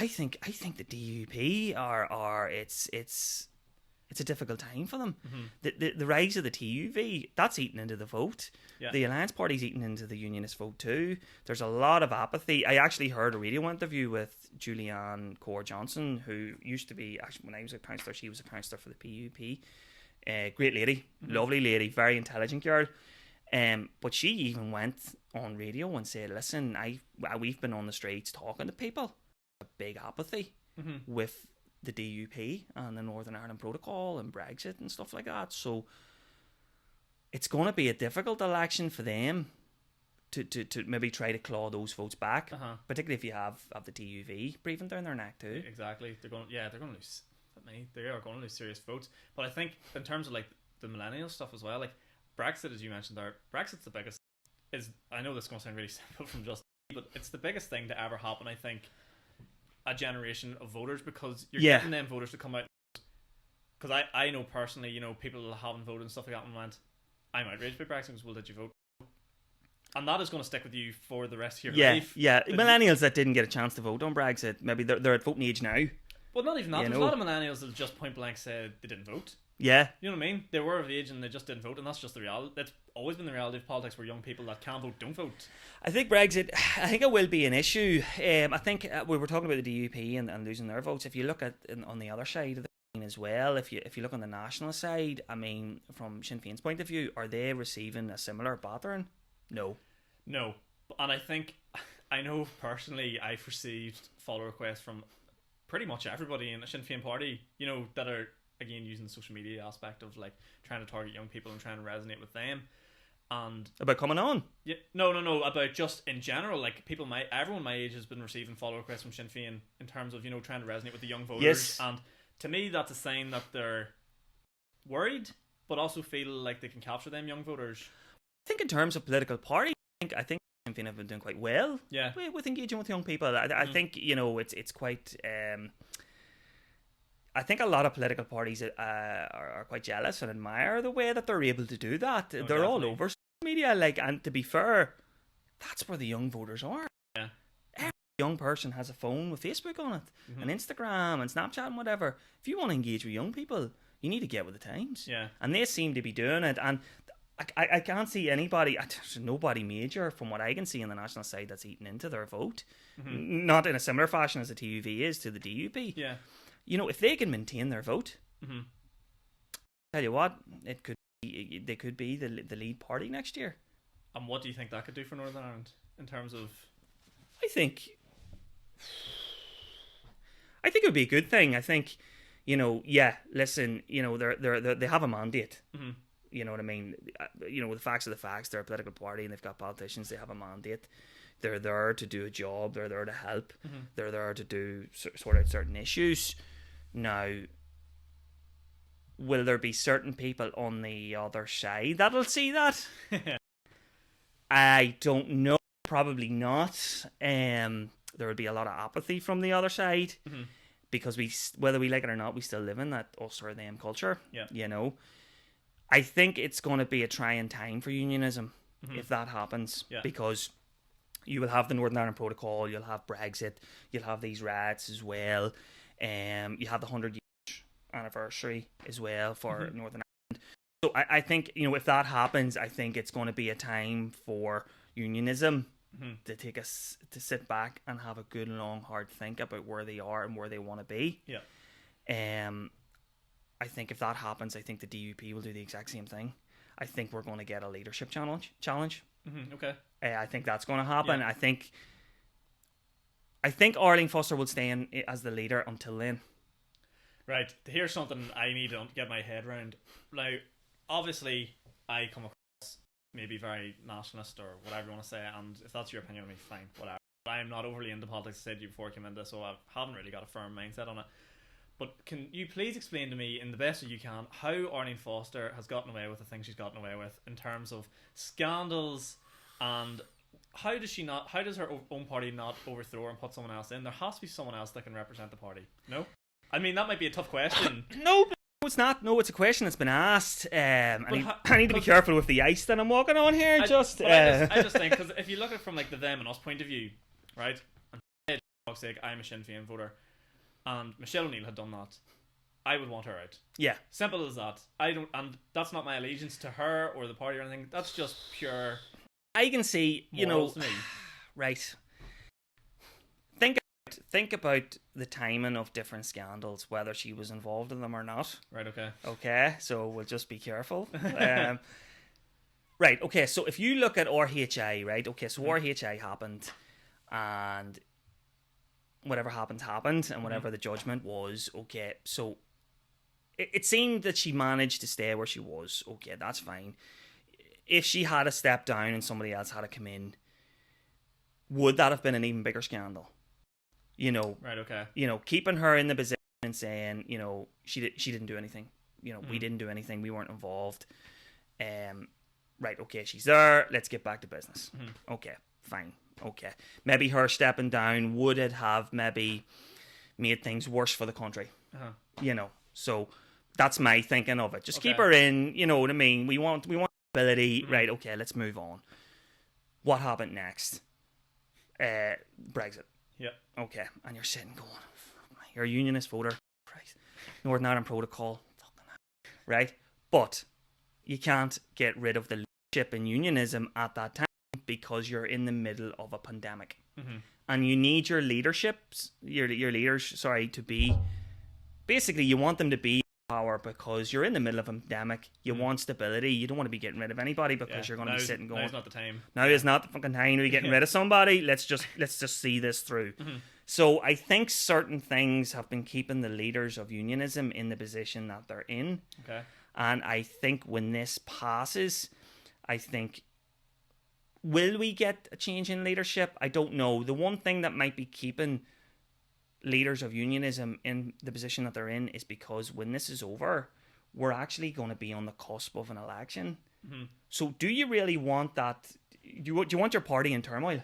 B: think the DUP are it's a difficult time for them. The rise of the TUV, that's eating into the vote.
A: Yeah.
B: The Alliance Party's eating into the Unionist vote too. There's a lot of apathy. I actually heard a radio interview with Julianne Core Johnson, who used to be, actually when I was a councillor, she was a councillor for the PUP. Great lady, lovely lady, very intelligent girl. But she even went on radio and said, listen, we've been on the streets talking to people. A big apathy with the DUP and the Northern Ireland Protocol and Brexit and stuff like that. So it's going to be a difficult election for them to maybe try to claw those votes back, particularly if you have the TUV breathing down their neck too.
A: Exactly. They're going to lose. They are going to lose serious votes. But I think in terms of like the millennial stuff as well, like Brexit, as you mentioned there, Brexit's the biggest. I know this is going to sound really simple from just, but it's the biggest thing to ever happen, I think. A generation of voters, because you're getting them voters to come out. Because I know personally, people that haven't voted and stuff like that and went, I'm outraged by Brexit. Because, well, did you vote? And that is going to stick with you for the rest of your life.
B: Yeah, millennials that didn't get a chance to vote on Brexit, maybe they're at voting age now.
A: Well, not even that. There's a lot of millennials that just point blank said they didn't vote.
B: Yeah.
A: You know what I mean? They were of age and they just didn't vote, and that's just the reality. That's always been the reality of politics, where young people that can vote don't vote.
B: I think Brexit, it will be an issue. I think we were talking about the DUP and losing their votes. If you look at on the other side of the thing as well, if you look on the national side, I mean, from Sinn Féin's point of view, are they receiving a similar battering? No. And I know personally, I've received follow requests from pretty much everybody in the Sinn Féin party, that are, again, using the social media aspect of like trying to target young people and trying to resonate with them. And about coming on?
A: Yeah, no, about just in general, like everyone my age has been receiving follow requests from Sinn Féin in terms of trying to resonate with the young voters.
B: Yes.
A: And to me, that's a sign that they're worried, but also feel like they can capture them young voters.
B: I think in terms of political party, I think Sinn Féin have been doing quite well.
A: Yeah.
B: With engaging with young people. I think it's quite. I think a lot of political parties are quite jealous and admire the way that they're able to do that. They're
A: definitely
B: all over social media, and to be fair, that's where the young voters are.
A: Yeah.
B: Every young person has a phone with Facebook on it, and Instagram and Snapchat and whatever. If you want to engage with young people, you need to get with the times.
A: Yeah.
B: And they seem to be doing it, and I can't see anybody, there's nobody major from what I can see on the national side that's eating into their vote. Not in a similar fashion as the TUV is to the DUP.
A: Yeah.
B: If they can maintain their vote, tell you what, they could be the lead party next year.
A: And what do you think that could do for Northern Ireland in terms of?
B: I think it would be a good thing. I think, listen, they have a mandate. You know what I mean? The facts are the facts. They're a political party and they've got politicians. They have a mandate. They're there to do a job. They're there to help. They're there to sort out certain issues. Now, will there be certain people on the other side that'll see that? I don't know. Probably not. There will be a lot of apathy from the other side because whether we like it or not, we still live in that us or them culture.
A: Yeah.
B: I think it's going to be a trying time for unionism. if that happens,
A: Yeah.
B: because you will have the Northern Ireland Protocol, you'll have Brexit, you'll have these riots as well. You have the 100-year anniversary as well for Northern Ireland. So I think, if that happens, I think it's going to be a time for unionism to sit back and have a good, long, hard think about where they are and where they want to be.
A: Yeah.
B: I think if that happens, I think the DUP will do the exact same thing. I think we're going to get a leadership challenge.
A: Okay.
B: I think that's going to happen.
A: Yeah.
B: I think Arlene Foster will stay in as the leader until then.
A: Right. Here's something I need to get my head around. Now, obviously, I come across maybe very nationalist or whatever you want to say, and if that's your opinion of me, fine, whatever. I am not overly into politics, I said to you before I came into, so I haven't really got a firm mindset on it. But can you please explain to me, in the best way you can, how Arlene Foster has gotten away with the things she's gotten away with in terms of scandals, and how does her own party not overthrow her and put someone else in? There has to be someone else that can represent the party. No? I mean, that might be a tough question.
B: No, it's not. No, it's a question that's been asked. I need to be careful with the ice that I'm walking on here. I just
A: think, because if you look at it from like the them and us point of view, right? And for fuck's sake, I'm a Sinn Féin voter, and Michelle O'Neill had done that. I would want her out.
B: Yeah.
A: Simple as that. And that's not my allegiance to her or the party or anything. That's just pure.
B: I can see,
A: morals to me.
B: Right. Think about the timing of different scandals, whether she was involved in them or not.
A: Right. Okay.
B: Okay. So we'll just be careful. Right. Okay. So if you look at RHI, right? Okay. So RHI happened, and whatever happened, and whatever the judgment was. Okay. So it seemed that she managed to stay where she was. Okay, that's fine. If she had a step down and somebody else had to come in, would that have been an even bigger scandal?
A: Right, okay.
B: Keeping her in the position and saying, she didn't do anything. We didn't do anything. We weren't involved. Right, okay, she's there. Let's get back to business. Okay, fine. Okay. Maybe her stepping down would it have maybe made things worse for the country? So that's my thinking of it. Just keep her in, you know what I mean? We want ability. Right, okay, let's move on. What happened next? Brexit.
A: Yeah.
B: Okay, and you're sitting going, you're a unionist voter. Christ. Northern Ireland Protocol. Right? But you can't get rid of the leadership in unionism at that time because you're in the middle of a pandemic. And you need your leaders, to be, basically you want them to be power because you're in the middle of a pandemic. You want stability. You don't want to be getting rid of anybody because you're going to be sitting going,
A: now's not the time.
B: Now is not the fucking time to be getting rid of somebody. Let's just see this through. So I think certain things have been keeping the leaders of unionism in the position that they're in.
A: Okay.
B: And I think when this passes, will we get a change in leadership? I don't know. The one thing that might be keeping leaders of unionism in the position that they're in is because when this is over, we're actually going to be on the cusp of an election. So do you really want that? Do you want your party in turmoil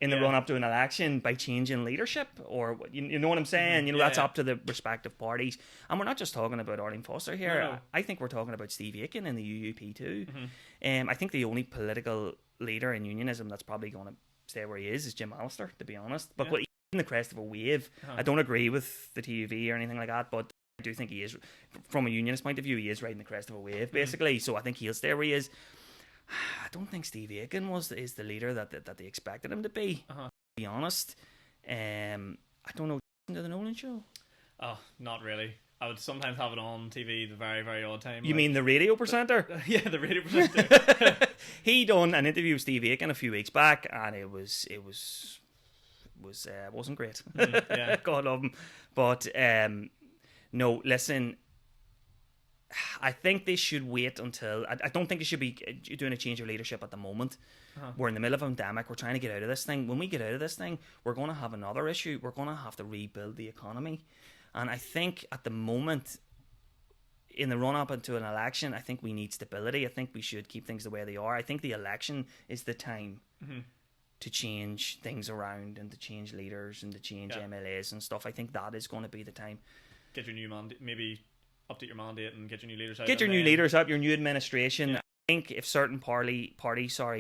B: in the run up to an election by changing leadership? Or you know what I'm saying? That's up to the respective parties. And we're not just talking about Arlene Foster here.
A: No.
B: I think we're talking about Steve Aiken in the UUP too. I think the only political leader in unionism that's probably going to stay where he is Jim Allister, to be honest. But he's in the crest of a wave. I don't agree with the TUV or anything like that, but I do think he is, from a unionist point of view, he is riding the crest of a wave, basically. So I think he'll stay where he is. I don't think Steve Aiken is the leader that they expected him to be. To be honest, I don't know. To the Nolan Show?
A: Oh, not really. I would sometimes have it on TV the very, very odd time.
B: You mean the radio presenter?
A: Yeah, the radio presenter.
B: He done an interview with Steve Aiken a few weeks back, and it wasn't great. God love him. But no, listen, I think they should wait until. I don't think they should be doing a change of leadership at the moment. We're in the middle of a pandemic. We're trying to get out of this thing. When we get out of this thing, we're going to have another issue. We're going to have to rebuild the economy. And I think at the moment, in the run-up into an election, I think we need stability. I think we should keep things the way they are. I think the election is the time to change things around and to change leaders and to change MLAs and stuff. I think that is going to be the time.
A: Get your new mandate, maybe update your mandate and get your new leaders out.
B: Get your new leaders up, your new administration. think if certain parties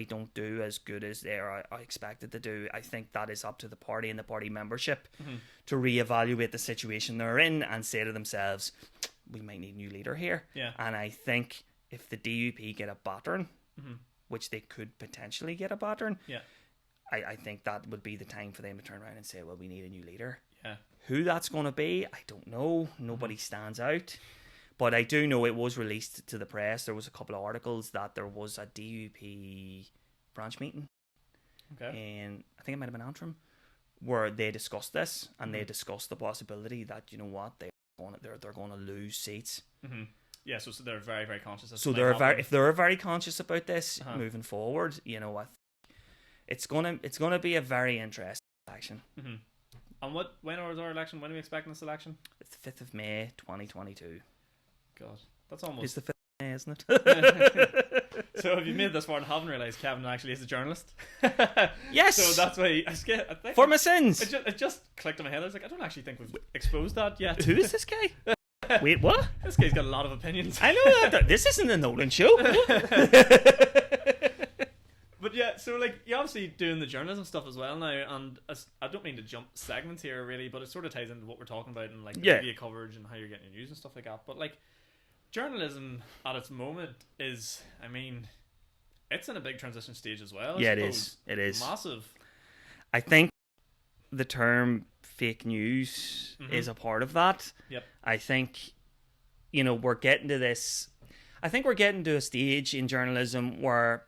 B: don't do as good as they are expected to do, I think that is up to the party and the party membership to reevaluate the situation they're in and say to themselves, we might need a new leader here.
A: Yeah.
B: And I think if the DUP get a battering, which they could potentially get a battering, I think that would be the time for them to turn around and say, well, we need a new leader.
A: Yeah.
B: Who that's going to be, I don't know. Nobody stands out. But I do know it was released to the press. There was a couple of articles that there was a DUP branch meeting.
A: Okay.
B: And I think it might have been Antrim, where they discussed this, and they discussed the possibility that, you know what, they're going to lose seats.
A: Yeah, so they're very, very conscious.
B: So if they're very conscious about this moving forward, you know what, it's gonna be a very interesting election.
A: And when is our election? When are we expecting this election?
B: It's the 5th of May 2022.
A: God, that's almost...
B: It's the 5th of May, isn't it?
A: So have you made this far and haven't realised Kevin actually is a journalist?
B: Yes!
A: So that's why I think
B: for my sins!
A: It just clicked in my head. I was like, I don't actually think we've exposed that yet.
B: Who is this guy? Wait, what?
A: This guy's got a lot of opinions.
B: I know that. This isn't a Nolan show.
A: But yeah, so like you're obviously doing the journalism stuff as well now, and I don't mean to jump segments here really, but it sort of ties into what we're talking about and like media coverage and how you're getting your news and stuff like that. But like journalism at its moment is, I mean, it's in a big transition stage as well.
B: It is. It is
A: massive.
B: I think the term fake news is a part of that.
A: Yep.
B: I think, you know, we're getting to this. I think we're getting to a stage in journalism where,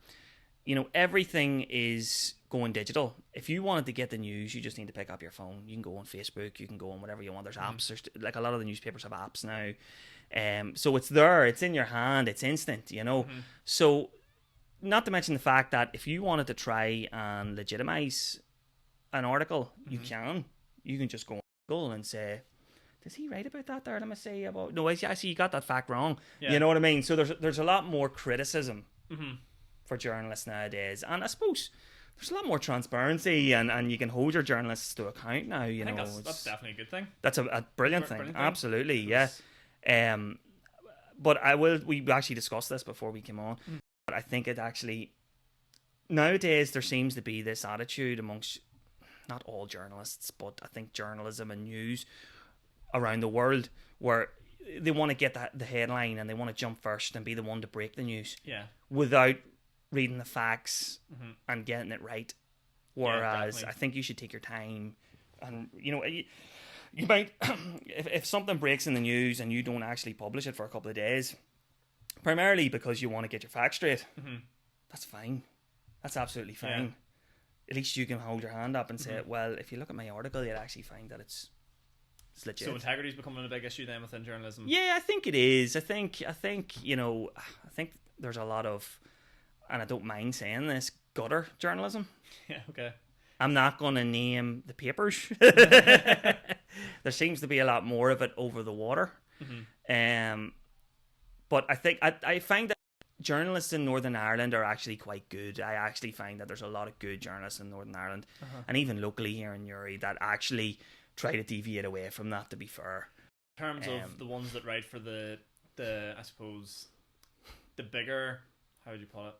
B: you know, everything is going digital. If you wanted to get the news, you just need to pick up your phone. You can go on Facebook, you can go on whatever you want. There's apps. There's, like, a lot of the newspapers have apps now. So it's there, it's in your hand, it's instant, you know. So, not to mention the fact that if you wanted to try and legitimize an article, you can. You can just go on Google and say, does he write about that there? Let me say about... No, I see you got that fact wrong. Yeah. You know what I mean? So there's a lot more criticism for journalists nowadays. And I suppose there's a lot more transparency and you can hold your journalists to account now. You know,
A: that's definitely a good thing.
B: That's a brilliant thing. Absolutely, yeah. But we actually discussed this before we came on. But I think it actually... Nowadays, there seems to be this attitude amongst... not all journalists, but I think journalism and news around the world where they want to get the headline and they want to jump first and be the one to break the news without reading the facts and getting it right. Whereas I think you should take your time and, you know, you might, if something breaks in the news and you don't actually publish it for a couple of days, primarily because you want to get your facts straight, that's fine. That's absolutely fine. Yeah. At least you can hold your hand up and say, well, if you look at my article, you'll actually find that it's legit.
A: So integrity is becoming a big issue then within journalism?
B: Yeah, I think it is. I think you know, I think there's a lot of, and I don't mind saying this, gutter journalism.
A: Yeah, okay.
B: I'm not going to name the papers. There seems to be a lot more of it over the water. But I think I find that journalists in Northern Ireland are actually quite good. I actually find that there's a lot of good journalists in Northern Ireland and even locally here in Uri that actually try to deviate away from that, to be fair.
A: In terms of the ones that write for the I suppose, the bigger, how would you put it?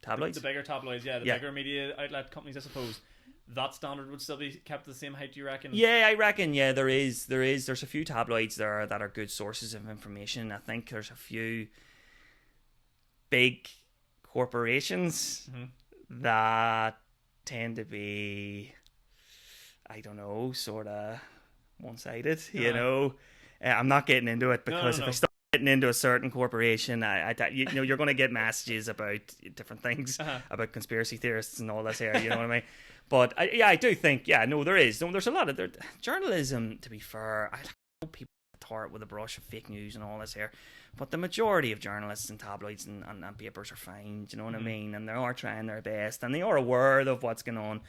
B: Tabloids?
A: The bigger tabloids, the bigger media outlet companies, I suppose. That standard would still be kept to the same height, do you reckon? Yeah,
B: I reckon, there's a few tabloids there that are good sources of information. I think there's a few big corporations that tend to be, I don't know, sort of one-sided, you know. I'm not getting into it because if I start getting into a certain corporation, you know, you're going to get messages about different things, about conspiracy theorists and all this here, you know what I mean? But I do think, there's a lot of journalism, to be fair. I know people tar it with a brush of fake news and all this here, but the majority of journalists and tabloids and papers are fine, do you know what I mean? And they are trying their best and they are aware of what's going on.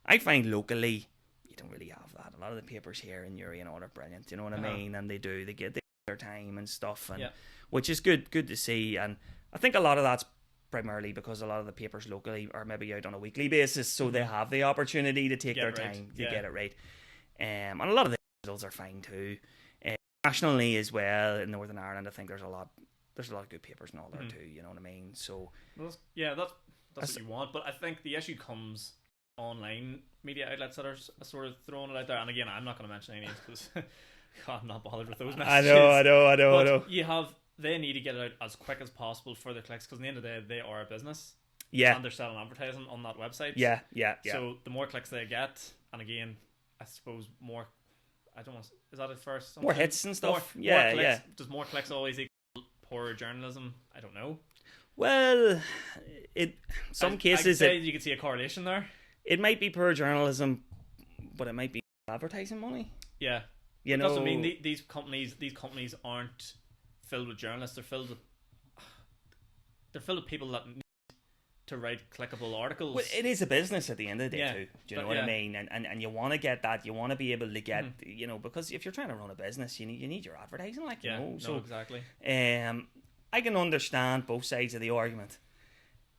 B: I find locally you don't really have that. A lot of the papers here in Uri and all are brilliant, you know what I mean? And they get their time and stuff, and which is good to see. And I think a lot of that's primarily because a lot of the papers locally are maybe out on a weekly basis, so they have the opportunity to take their time to get it right. And a lot of the articles are fine too. Nationally as well in Northern Ireland, I think there's a lot there's a lot of good papers and all there too. You know what I mean? So
A: that's what you want. But I think the issue comes online media outlets that are sort of throwing it out there. And again, I'm not going to mention any names because I'm not bothered with those messages.
B: I know.
A: They need to get it out as quick as possible for their clicks, because at the end of the day, they are a business.
B: Yeah.
A: And they're selling advertising on that website.
B: Yeah.
A: So the more clicks they get, and again, I suppose more. I don't want. Is that it first?
B: More hits and stuff.
A: More clicks. Does more clicks always equal poorer journalism? I don't know.
B: Well, some cases
A: you could see a correlation there.
B: It might be poor journalism, but it might be advertising money.
A: Yeah.
B: You know,
A: doesn't mean these companies aren't filled with journalists. They're filled with people that need to write clickable articles.
B: Well, it is a business at the end of the day too. Do you know what I mean? And you want to get that. You want to be able to get because if you're trying to run a business, you need your advertising, like you know. So
A: exactly.
B: I can understand both sides of the argument.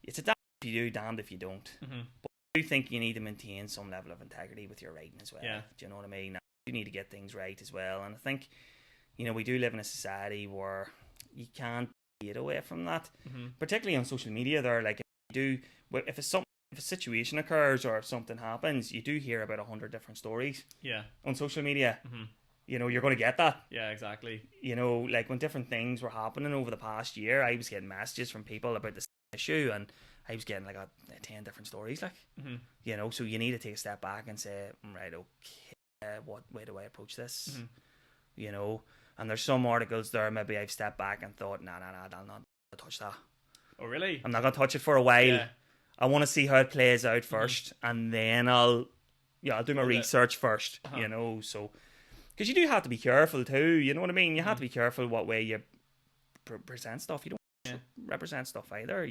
B: It's a damned if you do, damned if you don't. But I do think you need to maintain some level of integrity with your writing as well. Yeah. Do you know what I mean? You need to get things right as well. And I think, we do live in a society where you can't get away from that. Particularly on social media, there, like if a situation occurs or if something happens, you do hear about 100 different stories. Yeah. On social media. You're going to get that.
A: Yeah, exactly.
B: Like when different things were happening over the past year, I was getting messages from people about this issue, and I was getting like 10 different stories, like, so you need to take a step back and say, right, okay, what way do I approach this? And there's some articles there, maybe I've stepped back and thought, nah, I'll not touch that.
A: Oh, really?
B: I'm not going to touch it for a while. Yeah. I want to see how it plays out first, and then I'll do my research first, so, because you do have to be careful too, you know what I mean? You have to be careful what way you present stuff. You don't represent stuff either,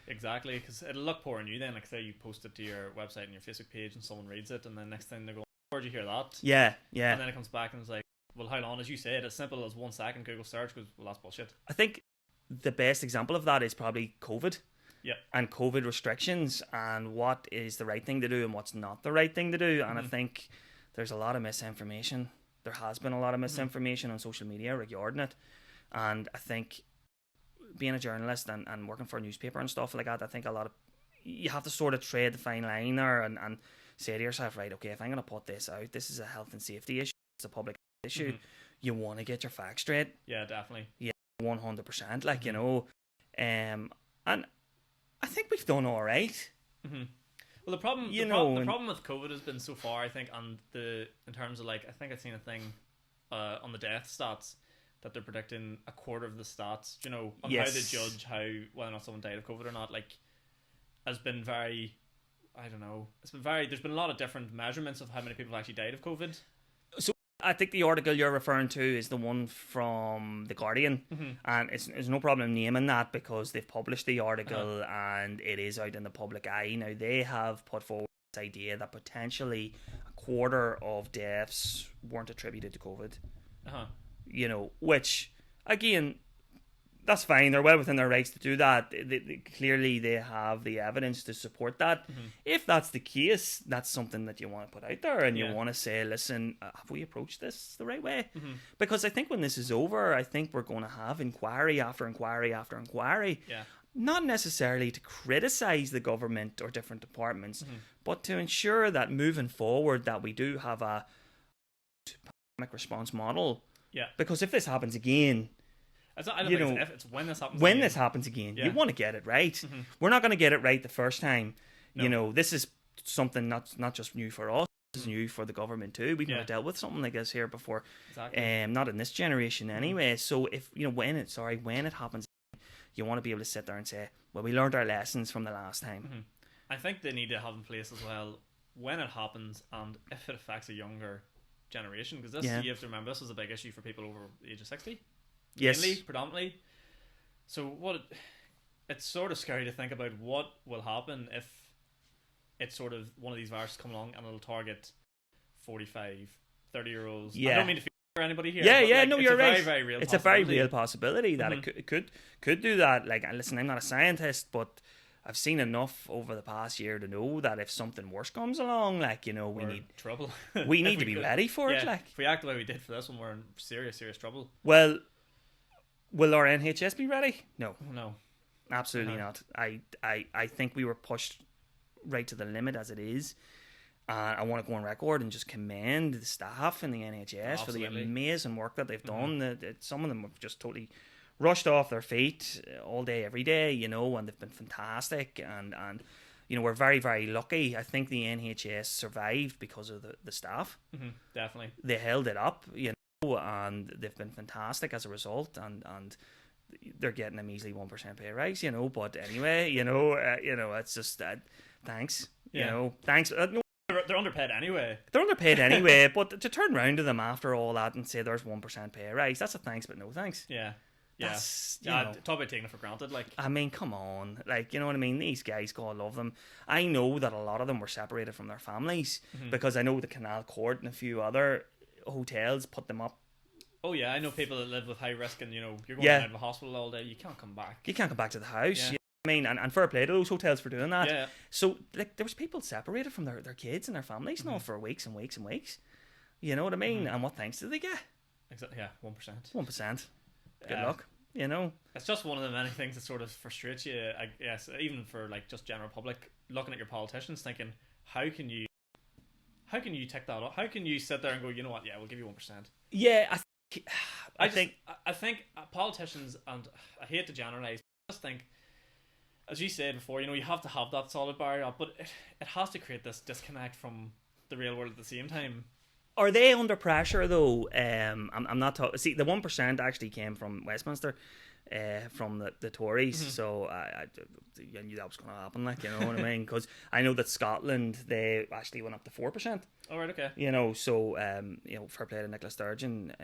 A: Exactly, because it'll look poor on you then. Like, say you post it to your website and your Facebook page and someone reads it, and then next thing they go, where'd you hear that?
B: Yeah.
A: And then it comes back and it's like, well, how long? As you said, as simple as 1 second Google search goes, well, that's bullshit.
B: I think the best example of that is probably COVID.
A: Yeah.
B: And COVID restrictions and what is the right thing to do and what's not the right thing to do. And I think there's a lot of misinformation. There has been a lot of misinformation on social media regarding it. And I think being a journalist and working for a newspaper and stuff like that, I think you have to sort of tread the fine line there and say to yourself, right, okay, if I'm going to put this out, this is a health and safety issue, it's a public issue. You want to get your facts straight.
A: Yeah, definitely.
B: Yeah, 100%, like, and I think we've done all right.
A: Well, the problem with COVID has been so far, I think, in terms of, like, I think I've seen a thing on the death stats that they're predicting a quarter of the stats, on how they judge whether or not someone died of COVID or not, like, has been very, I don't know, there's been a lot of different measurements of how many people have actually died of COVID.
B: So I think the article you're referring to is the one from The Guardian, and it's no problem naming that because they've published the article and it is out in the public eye. Now, they have put forward this idea that potentially a quarter of deaths weren't attributed to COVID. Which, again, that's fine. They're well within their rights to do that. Clearly, they have the evidence to support that. If that's the case, that's something that you want to put out there and you want to say, listen, have we approached this the right way? Because I think when this is over, I think we're going to have inquiry after inquiry after inquiry. Yeah. Not necessarily to criticise the government or different departments, but to ensure that moving forward that we do have a pandemic response model. Yeah. Because if this happens again...
A: It's when this happens
B: again. This happens again, you want to get it right. We're not going to get it right the first time. No. This is something not just new for us. This is new for the government too. We've never dealt with something like this here before. Exactly. Not in this generation anyway. So if when it happens, you want to be able to sit there and say, well, we learned our lessons from the last time.
A: I think they need to have in place as well when it happens and if it affects a younger generation, because this you have to remember, this was a big issue for people over the age of 60. Mainly, predominantly. So it's sort of scary to think about what will happen if it's sort of one of these viruses come along and it'll target 45, 30-year-olds. I don't mean to for anybody here.
B: You're right.
A: Very, very real
B: it's a very real possibility that it could do that. Like, listen, I'm not a scientist, but I've seen enough over the past year to know that if something worse comes along, like, we need
A: trouble.
B: We need to be ready for it. Like,
A: if we act the way we did for this one, we're in serious trouble.
B: Well, Will our NHS be ready? No,
A: No.
B: absolutely not. I think we were pushed right to the limit as it is. I want to go on record and just commend the staff in the NHS for the amazing work that they've done. Some of them have just totally rushed off their feet all day, every day, you know, and they've been fantastic. And you know, we're very, very lucky. I think the NHS survived because of the staff.
A: Definitely.
B: They held it up, you know, and they've been fantastic as a result. And they're getting a measly 1% pay rise, you know. But anyway, you know, it's just thanks, you know, thanks.
A: They're underpaid anyway.
B: They're underpaid anyway, but to turn round to them after all that and say there's 1% pay rise, that's a thanks but no thanks.
A: Yeah.
B: That's,
A: talk about taking it for granted. Like,
B: I mean, come on, like, you know what I mean? These guys, God love them. I know that a lot of them were separated from their families because I know the Canal Court and a few other hotels put them up.
A: Oh yeah, I know people that live with high risk, and you know, you're going out of the hospital all day, you can't come back.
B: You can't come back to the house. Yeah. You know what I mean, and fair play to those hotels for doing that.
A: Yeah.
B: So like, there was people separated from their kids and their families and all for weeks and weeks and weeks. You know what I mean? And what thanks did they get?
A: Exactly. Yeah, 1%.
B: 1%. Good luck. You know,
A: it's just one of the many things that sort of frustrates you, I guess, even for like just general public looking at your politicians, thinking, how can you tick that up? How can you sit there and go, you know what? Yeah, we'll give you 1%.
B: Yeah, I think
A: politicians, and I hate to generalize, but I just think, as you said before, you know, you have to have that solid barrier up, but it has to create this disconnect from the real world at the same time.
B: Are they under pressure though? I'm not talking. See, the 1% actually came from Westminster, from the Tories. So I knew that was going to happen. Like, you know what I mean? Because I know that Scotland, they actually went up to 4%.
A: Oh right, okay.
B: You know, so you know, fair play to Nicola Sturgeon.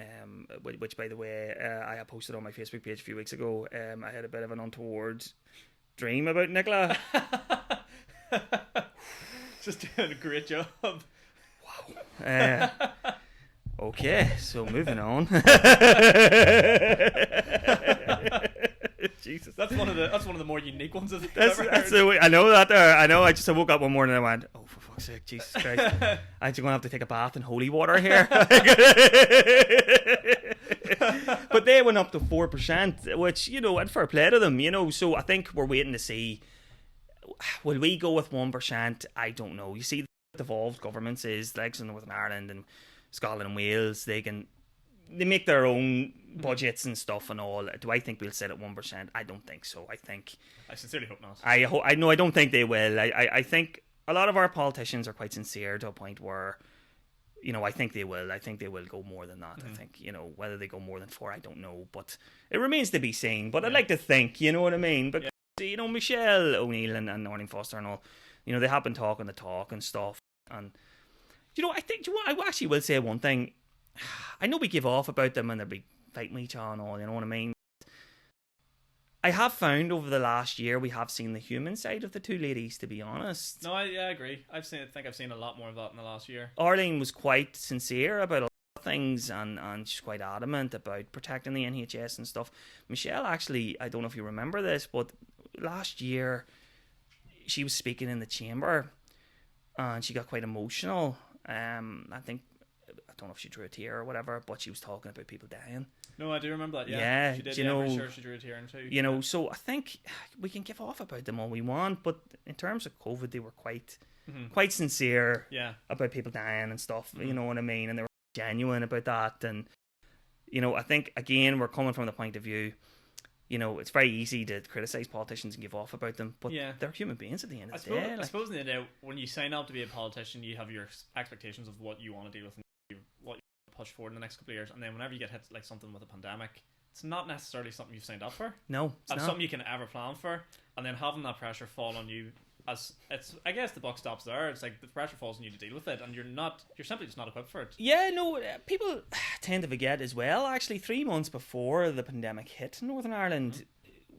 B: Which by the way, I had posted on my Facebook page a few weeks ago. I had a bit of an untoward dream about Nicola.
A: Just doing a great job.
B: Okay, so moving on. Jesus,
A: that's one of the more unique ones I've ever heard.
B: I know that there. I know. I woke up one morning and I went, "Oh, for fuck's sake, Jesus Christ! I'm just gonna have to take a bath in holy water here." But they went up to 4%, which, you know, and fair play to them, you know. So I think we're waiting to see. Will we go with 1%? I don't know. You see, devolved governments is like in Northern Ireland and Scotland and Wales, they make their own budgets and stuff and all. Do I think we'll sit at 1%? I don't think so. I
A: sincerely hope not.
B: I know I don't think they will. I think a lot of our politicians are quite sincere to a point where, you know, I think they will go more than that. I think, you know, whether they go more than 4, I don't know, but it remains to be seen. But I'd like to think, you know what I mean? Because you know, Michelle O'Neill and Noreen Foster and all, you know, they have been talking the talk and stuff. And you know, I think, I actually will say one thing. I know we give off about them and they'll be fighting with each other and all, you know what I mean? I have found over the last year we have seen the human side of the two ladies, to be honest.
A: No, I agree. I think I've seen a lot more of that in the last year.
B: Arlene was quite sincere about a lot of things and she's quite adamant about protecting the NHS and stuff. Michelle, actually, I don't know if you remember this, but last year she was speaking in the chamber and she got quite emotional. I don't know if she drew a tear or whatever, but she was talking about people dying.
A: No, I do remember that.
B: Yeah,
A: she did.
B: You know,
A: for sure, she drew a tear too.
B: You know, so I think we can give off about them all we want, but in terms of COVID, they were quite sincere. About people dying and stuff. You know what I mean? And they were genuine about that. And you know, I think again we're coming from the point of view. You know, it's very easy to criticize politicians and give off about them, but they're human beings at the end of the day.
A: I suppose in the end of the day, when you sign up to be a politician, you have your expectations of what you want to deal with and what you want to push forward in the next couple of years. And then whenever you get hit like something with a pandemic, it's not necessarily something you've signed up for.
B: No, it's not
A: something you can ever plan for. And then having that pressure fall on you, as it's, I guess the buck stops there. It's like the pressure falls on you to deal with it, and you're simply just not equipped for it.
B: Yeah, no, people tend to forget as well. Actually, 3 months before the pandemic hit Northern Ireland,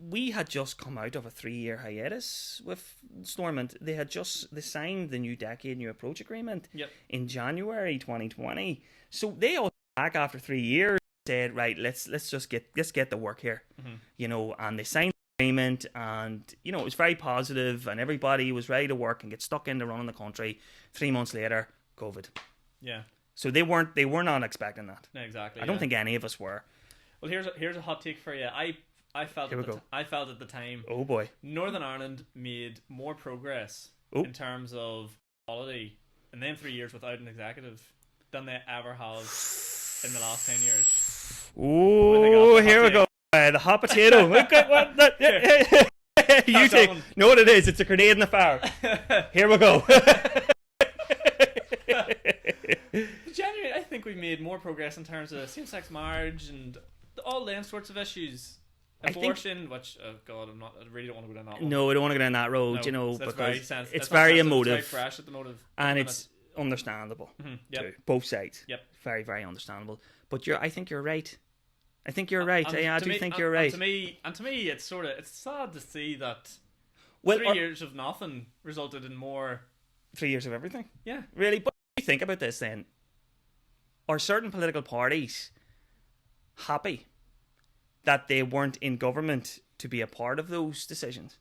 B: we had just come out of a 3-year hiatus with Stormont. They signed the new Decade New Approach Agreement in January 2020. So they all back after 3 years said, right, let's get the work here, you know, and they signed the agreement, and you know, it was very positive, and everybody was ready to work and get stuck into running the country. 3 months later, COVID.
A: Yeah.
B: So they were not expecting that.
A: No, exactly.
B: I don't think any of us were.
A: Well, here's a hot take for you. I felt I felt at the time.
B: Oh boy.
A: Northern Ireland made more progress in terms of quality in them 3 years without an executive than they ever have in the last 10 years.
B: Oh, here we go. The hot potato. You take. Know what it is? It's a grenade in the fire. Here we go.
A: Genuinely, I think we made more progress in terms of same-sex marriage and all them sorts of issues. Abortion, which I really don't want to go down that one.
B: No, I don't want to go down that road,
A: because
B: it's very emotive.
A: It's very fresh at the motive,
B: and it's understandable.
A: Yep.
B: Both sides.
A: Yep.
B: Very, very understandable. But I think you're right. I think you're right. I do think you're right.
A: To me, it's sad to see that 3 years of nothing resulted in more.
B: 3 years of everything.
A: Yeah.
B: Really, but when you think about this, then, are certain political parties happy that they weren't in government to be a part of those decisions?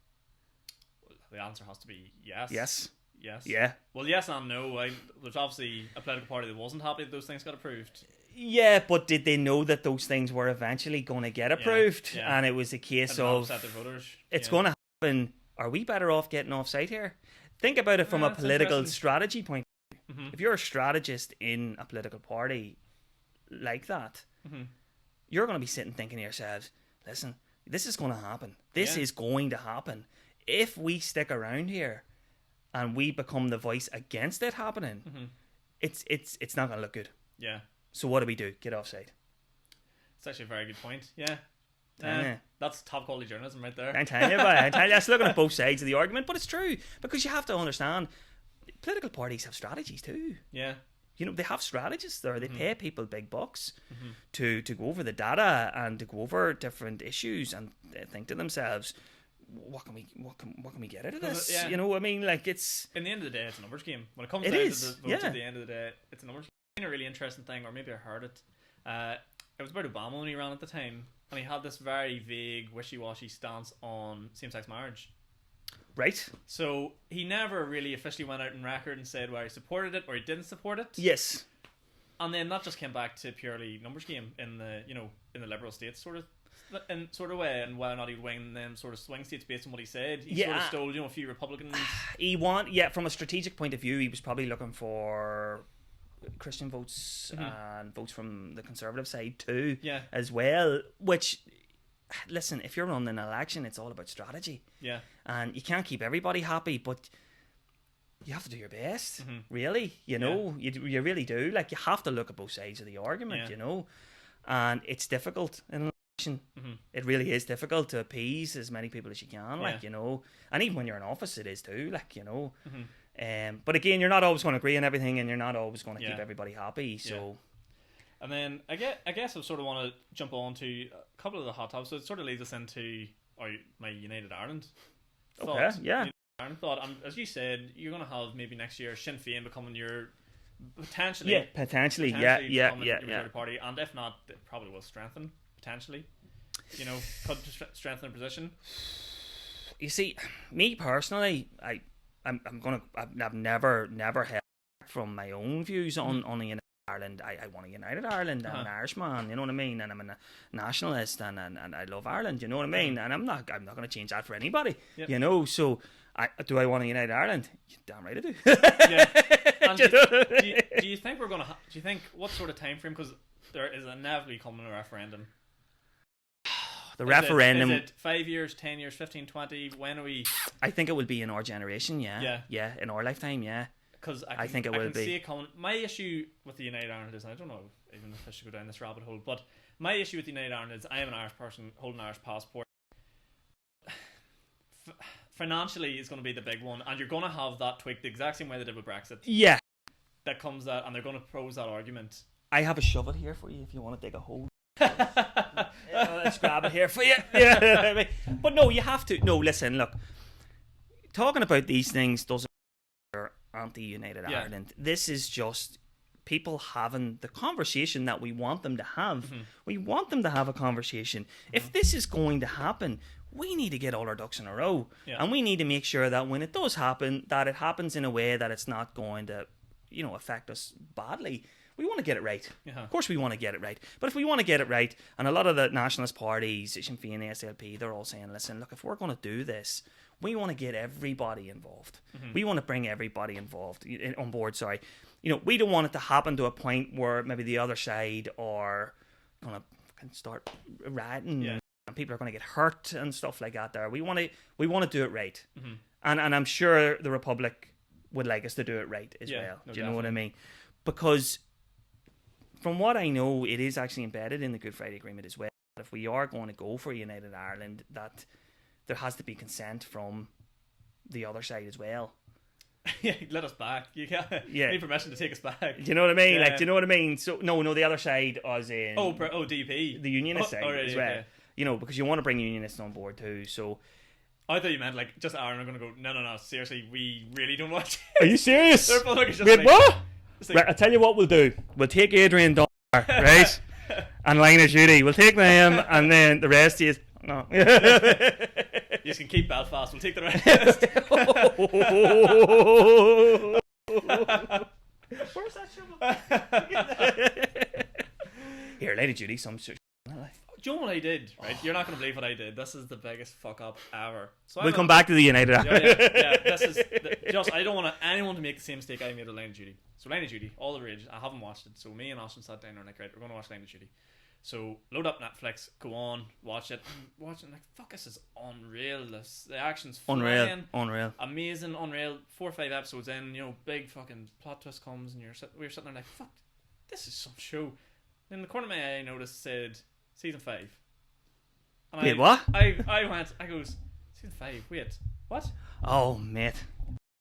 A: Well, the answer has to be yes.
B: Yes.
A: Yes.
B: Yeah.
A: Well, yes and no. There's obviously a political party that wasn't happy that those things got approved.
B: Yeah, but did they know that those things were eventually going to get approved?
A: Yeah.
B: And it was a case of
A: upset their voters.
B: It's going to happen. Are we better off getting offside here? Think about it from a political strategy point of view. If you're a strategist in a political party like that, you're going to be sitting thinking to yourselves, listen, this is going to happen. This is going to happen. If we stick around here and we become the voice against it happening, it's not going to look good.
A: Yeah.
B: So what do? Get offside.
A: It's actually a very good point. Yeah. That's top quality journalism right there.
B: I'm telling you about it. That's looking at both sides of the argument, but it's true because you have to understand political parties have strategies too.
A: Yeah.
B: They have strategists there. They pay people big bucks to go over the data and to go over different issues and think to themselves, what can we get out of this?
A: Yeah.
B: I mean, like, it's
A: in the end of the day, it's a numbers game. When it comes down to the votes at the end of the day, it's a numbers game. A really interesting thing, or maybe I heard it. It was about Obama when he ran at the time, and he had this very vague, wishy-washy stance on same-sex marriage.
B: Right.
A: So he never really officially went out on record and said whether he supported it or he didn't support it.
B: Yes.
A: And then that just came back to purely numbers game in the in the liberal states sort of way, and whether or not he'd win them sort of swing states based on what he said. He sort of stole a few Republicans.
B: From a strategic point of view, he was probably looking for Christian votes and votes from the Conservative side too, as well. Which, listen, if you're running an election, it's all about strategy. Yeah, and you can't keep everybody happy, but you have to do your best. Really, you really do. Like, you have to look at both sides of the argument. And it's difficult in an election. It really is difficult to appease as many people as you can. And even when you're in office, it is too. But again, you're not always going to agree on everything, and you're not always going to keep everybody happy. So,
A: and then I guess I sort of want to jump on to a couple of the hot topics. So it sort of leads us into my United Ireland thought.
B: Okay, yeah.
A: United Ireland thought, as you said, you're going to have maybe next year Sinn Féin becoming your potentially your party, and if not, it probably will strengthen potentially. Could strengthen a position.
B: You see, me personally, I've never held back from my own views on the United Ireland. I want a United Ireland. I'm an Irishman, you know what I mean, and I'm a nationalist, and I love Ireland, you know what I mean, and I'm not going to change that for anybody. So do I want a United Ireland? Damn right I do.
A: Do you think we're going to do you think what sort of time frame, because there is inevitably coming a referendum?
B: Referendum.
A: Is it 5 years, 10 years, 15, 20? When are we?
B: I think it will be in our generation, yeah, in our lifetime, yeah.
A: Because I
B: think it will be.
A: See it coming. My issue with the United Ireland is, and I don't know even if I should go down this rabbit hole, but my issue with the United Ireland is I am an Irish person holding an Irish passport. Financially is going to be the big one, and you're going to have that tweaked the exact same way they did with Brexit.
B: Yeah.
A: That comes out, and they're going to pose that argument.
B: I have a shovel here for you if you want to dig a hole. Let's grab it here for you. Yeah. But no, you have to. No, listen, look. Talking about these things doesn't matter anti-United Ireland. This is just people having the conversation that we want them to have. We want them to have a conversation. If this is going to happen, we need to get all our ducks in a row. And we need to make sure that when it does happen, that it happens in a way that it's not going to, affect us badly. we want to get it right.
A: Yeah.
B: Of course we want to get it right. But if we want to get it right, and a lot of the nationalist parties, Sinn Féin, the SLP, they're all saying, listen, look, if we're going to do this, we want to get everybody involved. We want to bring everybody involved on board. Sorry, we don't want it to happen to a point where maybe the other side are going to start rioting and people are going to get hurt and stuff like that. There, we want to do it right, and I'm sure the Republic would like us to do it right as well. Do you know what I mean? Because from what I know, it is actually embedded in the Good Friday Agreement as well. If we are going to go for United Ireland, that there has to be consent from the other side as well.
A: Yeah, let us back. You need permission to take us back.
B: Do you know what I mean? Yeah. Like, do you know what I mean? So no, the other side as in
A: DP,
B: the unionist side
A: right,
B: as well.
A: Okay.
B: Because you want to bring unionists on board too. So
A: I thought you meant like just Aaron are going to go. No. Seriously, we really don't want to.
B: Are you serious?
A: Wait,
B: like, what? Right, I'll tell you what we'll do. We'll take Adrian Dunbar, right, and Lina Judy. We'll take them, and then the rest is no.
A: You can keep Belfast. We'll take the rest.
B: Where's that show? Here, Lady Judy, some shit.
A: Do you know what I did? Right, you're not going to believe what I did. This is the biggest fuck up ever. So
B: we'll come back to the United.
A: This is just. I don't want anyone to make the same mistake I made with Lina Judy. So Lina Judy, all the rage. I haven't watched it. So me and Austin sat down and we're like, right, we're going to watch Lina Judy. So load up Netflix, go on, watch it. Like, fuck, this is unreal. The action's flying,
B: unreal,
A: amazing, unreal. 4 or 5 episodes in, big fucking plot twist comes, and we're sitting there like, fuck, this is some show. In the corner of my eye, I noticed said season 5. And
B: wait, what?
A: I goes season 5. Wait, what?
B: Oh, mate.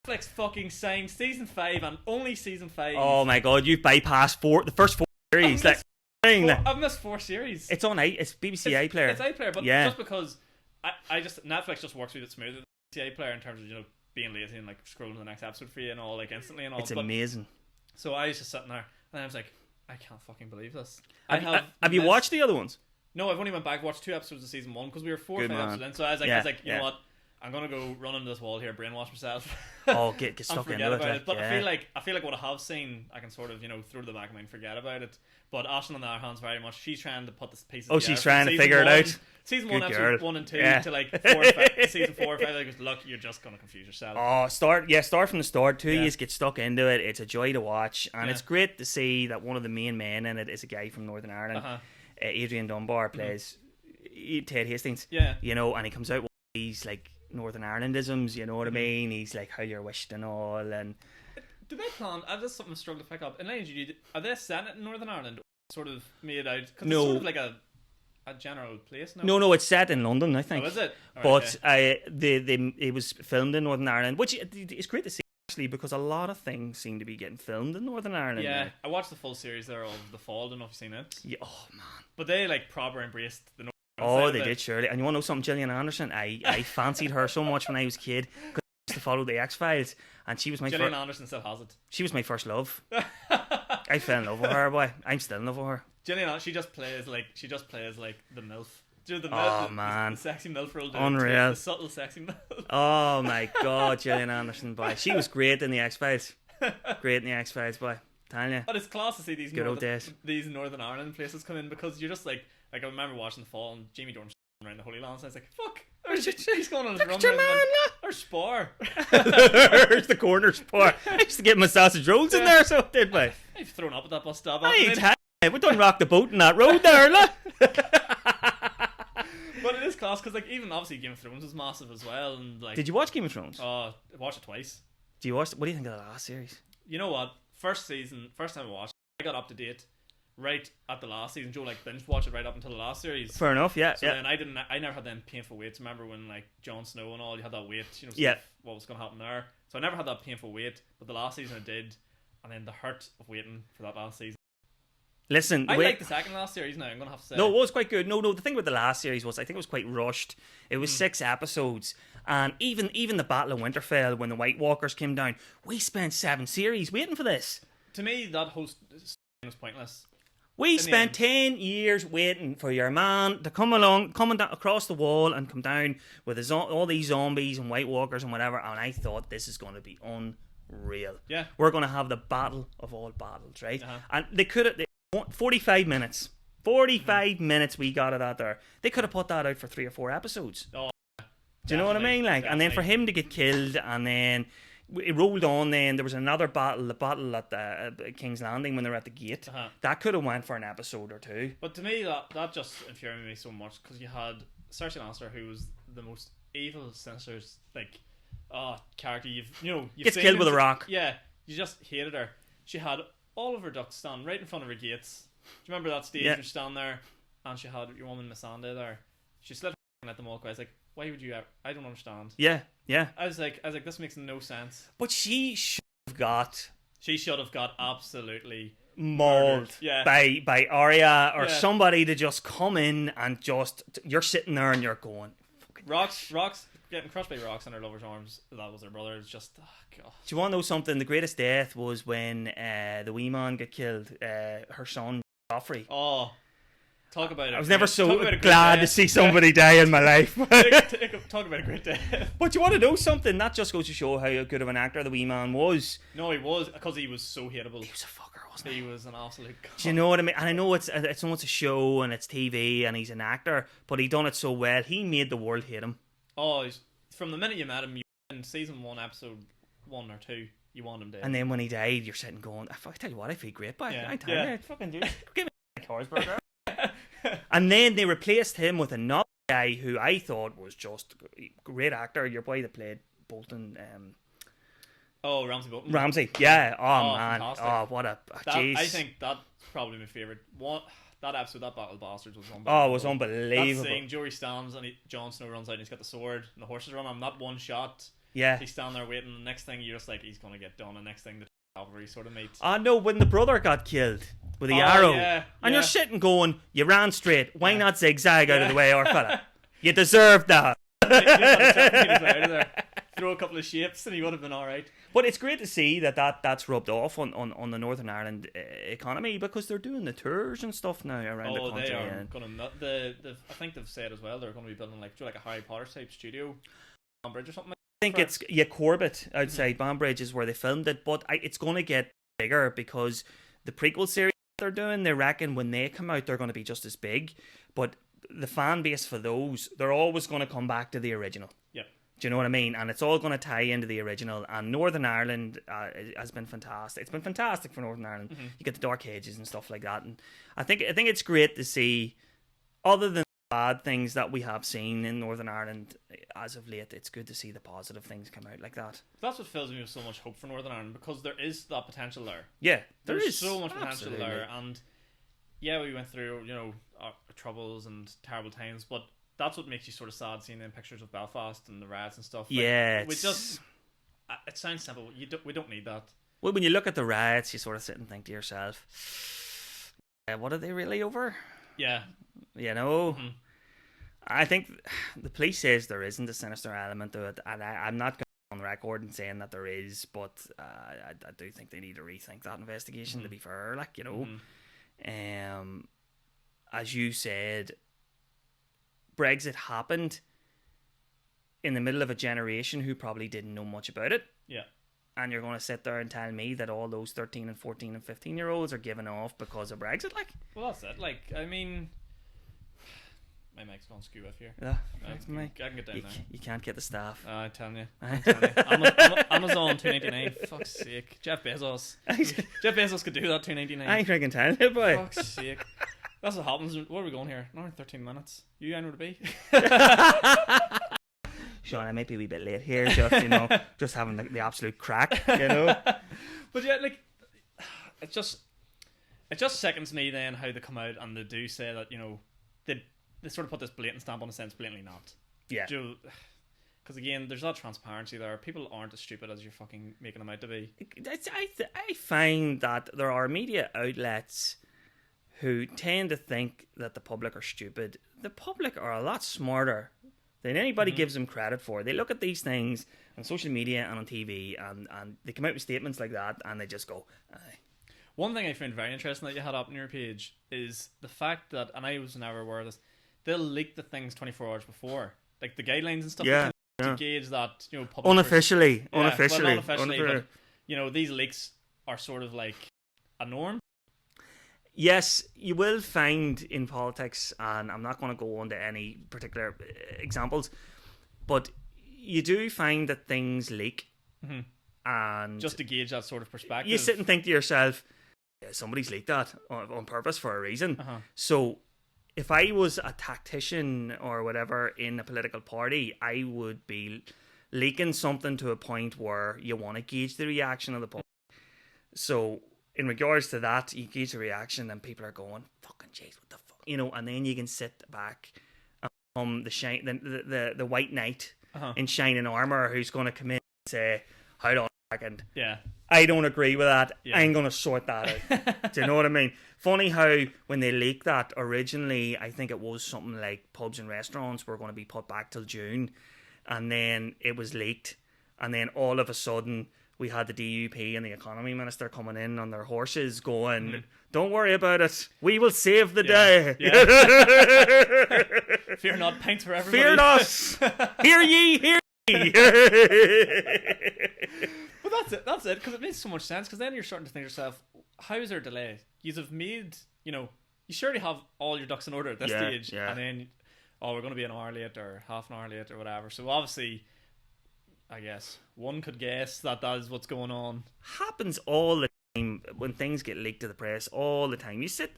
A: Netflix fucking signed season 5 and only season 5.
B: Oh my god, you've bypassed the first 4 series.
A: I've missed 4 series.
B: It's on it's BBC iPlayer.
A: It's iPlayer, but just because Netflix just works with it smoother than BBC iPlayer in terms of being lazy and like scrolling to the next episode for you and all like instantly and all.
B: It's amazing.
A: So I was just sitting there and I was like, I can't fucking believe this.
B: Have you watched the other ones?
A: No, I've only went back watched 2 episodes of season 1 because we were 4 or 5 episodes in. So I was like, you know what? I'm gonna go run into this wall here, brainwash myself.
B: Oh, get stuck into
A: it. But I feel like what I have seen, I can sort of throw to the back of mind, forget about it. But Ashton on the other hand, very much she's trying to put this piece.
B: Oh, she's trying to figure it out.
A: Season 1, episode 1 and 2 to like 4 or 5, season 4 or 5. Like, look, you're just gonna confuse yourself.
B: Oh, start from the start too. You just get stuck into it. It's a joy to watch, and it's great to see that one of the main men in it is a guy from Northern Ireland. Adrian Dunbar plays Ted Hastings. and he comes out with these like Northern Irelandisms, you know what I mean? He's like, how you're wished and all. And
A: do they plan? That's something I struggle to pick up. Are they set it in Northern Ireland? Sort of made out because it's sort of like a general place now.
B: No, it's set in London, I think.
A: Oh, is it?
B: But it was filmed in Northern Ireland, which is great to see actually because a lot of things seem to be getting filmed in Northern Ireland.
A: Yeah,
B: now.
A: I watched the full series there of The Fall. I don't know if you've seen it.
B: Yeah, oh man!
A: But they like proper embraced the.
B: Oh, they did, surely. And you want to know something? Gillian Anderson, I fancied her so much when I was a kid because I used to follow the X-Files, and she was my
A: Gillian Anderson still has it.
B: She was my first love. I fell in love with her, boy. I'm still in love with her.
A: Gillian, she just plays like the MILF. Do you know the
B: MILF? Oh man,
A: the sexy MILF role.
B: Unreal.
A: The subtle sexy MILF.
B: Oh my god, Gillian Anderson, boy. She was great in the X-Files. Great in the X-Files, boy. Telling you.
A: But it's class to see these
B: good old days.
A: These Northern Ireland places come in because you're just like I remember watching The Fall and Jamie Dornan around the Holy Lands. And I was like, fuck. He's going on his run. Or Spar.
B: There's the corner Spar. I used to get my sausage rolls in there, so did I?
A: I've thrown up at that bus stop.
B: We done rock the boat in that road there, look.
A: But it is class because like even obviously Game of Thrones was massive as well. And like,
B: did you watch Game of Thrones?
A: I watched it twice.
B: What do you think of the last series?
A: You know what? First time I watched it, I got up to date right at the last season. Joe like binge watched it right up until the last series.
B: Fair enough, yeah.
A: So then I never had them painful waits. Remember when like Jon Snow and all, you had that wait, what was going to happen there. So I never had that painful wait, but the last season I did, and then the hurt of waiting for that last season.
B: Listen,
A: I like the second last series now, I'm going to have to say.
B: No, it was quite good. No, the thing with the last series was I think it was quite rushed. It was 6 episodes. And even the Battle of Winterfell, when the White Walkers came down, we spent 7 series waiting for this.
A: To me, that whole was pointless.
B: We spent 10 years waiting for your man to come across the wall and come down with all these zombies and White Walkers and whatever, and I thought this is going to be real.
A: Yeah.
B: We're going to have the battle of all battles, right?
A: Uh-huh.
B: And they could have 45 minutes. 45 minutes we got it out there. They could have put that out for 3 or 4 episodes.
A: Oh,
B: do you know what I mean? Like, and then for
A: definitely.
B: him to get killed, and then it rolled on. Then there was another battle, the battle at the King's Landing when they were at the gate.
A: Uh-huh.
B: That could have went for an episode or 2.
A: But to me, that just infuriated me so much because you had Cersei Lannister, who was the most evil, sinister, like, character you've
B: Gets
A: seen
B: killed with a rock.
A: Yeah, you just hated her. She had all of her ducks stand right in front of her gates. Do you remember that stage where she stand there and she had your woman Missandei there? She slid her and let them walk away. I was like, why would you ever? I don't understand.
B: Yeah.
A: I was like, this makes no sense.
B: But she should have got
A: absolutely
B: mauled
A: yeah.
B: by Arya or somebody to just come in and just, you're sitting there and you're going,
A: rocks getting crushed by rocks in her lover's arms. That was her brother. It's just, God.
B: Do you want to know something? The greatest death was when the wee man got killed. Her son Joffrey.
A: Oh, talk about it.
B: I was never so glad to see somebody die in my life.
A: Talk about a great death.
B: But you want to know something? That just goes to show how good of an actor the wee man was.
A: No, he was, because he was so hateable.
B: He was a fucker, wasn't he?
A: He was an absolute god.
B: Do you know what I mean? And I know it's a show and it's TV and he's an actor, but he done it so well. He made the world hate him.
A: Oh, from the minute you met him, in season 1, episode 1 or 2, you want him dead.
B: And then when he died, you're sitting going, I tell you what, I feel great by it. I tell you, fucking dude, give me a Horsburger. And then they replaced him with another guy who I thought was just a great actor. Your boy that played Bolton.
A: Ramsay Bolton.
B: Ramsay, yeah. Oh man.
A: Fantastic.
B: Oh, what a jeez.
A: I think that's probably my favourite one. That episode, that Battle of Bastards, was unbelievable.
B: Oh, it was unbelievable.
A: That scene, Jory stands and Jon Snow runs out and he's got the sword and the horses run on him. That one shot, he's standing there waiting. The next thing you're just like, he's gonna get done. The next thing the cavalry sort of meets.
B: I know when the brother got killed with the arrow, and you're sitting going, you ran straight. Why not zigzag out of the way, our fella? You deserved that.
A: Throw a couple of shapes and he would have been alright.
B: But it's great to see that's rubbed off on the Northern Ireland economy, because they're doing the tours and stuff now around the country.
A: They are going to. I think they've said as well they're going to be building like a Harry Potter type studio, Bridge or something.
B: I think it's Corbett outside Banbridge is where they filmed it, but it's going to get bigger because the prequel series they're doing, they reckon when they come out they're going to be just as big, but the fan base for those, they're always going to come back to the original.
A: Yep.
B: Do you know what I mean? And it's all going to tie into the original. And Northern Ireland has been fantastic. It's been fantastic for Northern Ireland. Mm-hmm. You get the Dark Ages and stuff like that. And I think it's great to see, other than bad things that we have seen in Northern Ireland as of late, it's good to see the positive things come out like that.
A: That's what fills me with so much hope for Northern Ireland, because there is that potential there.
B: Yeah,
A: there's so much potential there. And yeah, we went through our troubles and terrible times, but that's what makes you sort of sad seeing them pictures of Belfast and the riots and stuff. Like,
B: yeah,
A: it sounds simple. We don't need that.
B: Well, when you look at the riots, you sort of sit and think to yourself, what are they really over?
A: Yeah.
B: You know? Mm-hmm. I think the police says there isn't a sinister element to it, and I'm not going on record and saying that there is, but I do think they need to rethink that investigation, to be fair. Like, as you said, Brexit happened in the middle of a generation who probably didn't know much about it.
A: Yeah.
B: And you're going to sit there and tell me that all those 13 and 14 and 15 year olds are giving off because of Brexit? Like,
A: well, that's it. Like, I mean, my mic's gone skew off here.
B: Yeah,
A: I can get down there.
B: You can't get the staff.
A: I'm telling you. Amazon $2.99. Fuck's sake. Jeff Bezos. Jeff Bezos could do that $2.99.
B: I ain't freaking telling you, boy.
A: Fuck's sake. That's what happens. Where are we going here? An hour and 13 minutes. You know to be.
B: Sean, I might be a wee bit late here, just having the absolute crack,
A: But yeah, like, it just seconds me then how they come out and they do say that, they sort of put this blatant stamp on a sense, blatantly not.
B: Yeah.
A: Because again, there's not transparency there. People aren't as stupid as you're fucking making them out to be.
B: I find that there are media outlets who tend to think that the public are stupid. The public are a lot smarter than anybody gives them credit for. They look at these things on social media and on TV, and they come out with statements like that, and they just go, aye.
A: One thing I found very interesting that you had up on your page is the fact that, and I was never aware of this, they'll leak the things 24 hours before, like the guidelines and stuff.
B: Yeah.
A: To gauge that, public
B: unofficially.
A: Well, not unofficially, but these leaks are sort of like a norm.
B: Yes, you will find in politics, and I'm not going to go into any particular examples, but you do find that things leak.
A: Mm-hmm.
B: And
A: just to gauge that sort of perspective,
B: you sit and think to yourself, yeah, somebody's leaked that on purpose for a reason.
A: Uh-huh.
B: So if I was a tactician or whatever in a political party, I would be leaking something to a point where you want to gauge the reaction of the public. So in regards to that, you gauge the reaction and people are going, fucking jeez, what the fuck? And then you can sit back and the white knight in shining armour who's going to come in and say, hold on a second.
A: Yeah.
B: I don't agree with that.
A: Yeah.
B: I'm going to sort that out. Do you know what I mean? Funny how when they leaked that originally, I think it was something like pubs and restaurants were going to be put back till June. And then it was leaked. And then all of a sudden, we had the DUP and the economy minister coming in on their horses going, don't worry about it. We will save the day.
A: Yeah. Fear not, pints for everybody.
B: Fear not. Hear ye, hear ye.
A: But that's it, because it makes so much sense, because then you're starting to think to yourself, how is there a delay? You have made, you surely have all your ducks in order at this stage, and then, we're going to be an hour late or half an hour late or whatever. So obviously, I guess one could guess that is what's going on.
B: Happens all the time when things get leaked to the press. All the time. You sit.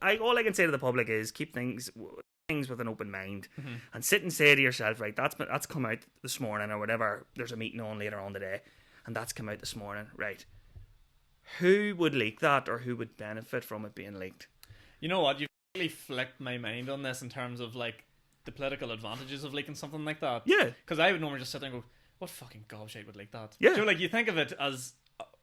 B: All I can say to the public is keep things with an open mind, and sit and say to yourself, right, that's come out this morning or whatever. There's a meeting on later on today, and that's come out this morning, right? Who would leak that, or who would benefit from it being leaked?
A: You know what? You've really flicked my mind on this in terms of like the political advantages of leaking something like that.
B: Yeah.
A: Because I would normally just sit there and go, what fucking gobshite would leak that?
B: Yeah.
A: So like you think of it as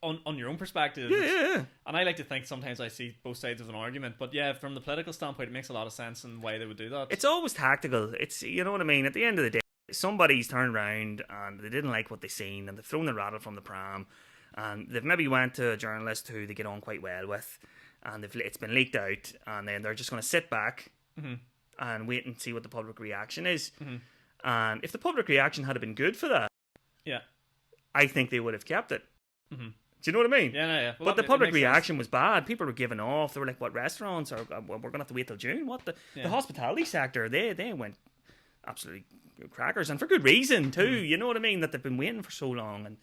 A: on your own perspective.
B: Yeah.
A: And I like to think sometimes I see both sides of an argument. But yeah, from the political standpoint, it makes a lot of sense in why they would do that.
B: It's always tactical. It's, you know what I mean? At the end of the day, somebody's turned around and they didn't like what they seen and they've thrown the rattle from the pram, and they've maybe went to a journalist who they get on quite well with, and it's been leaked out, and then they're just going to sit back and wait and see what the public reaction is. And if the public reaction had been good for that, I think they would have kept it. Do you know what I mean?
A: Yeah.
B: Well, but the public reaction was bad. People were giving off. They were like, what, restaurants? Or we're going to have to wait till June? What? The hospitality sector, they went absolutely crackers, and for good reason too. You know what I mean? That they've been waiting for so long, and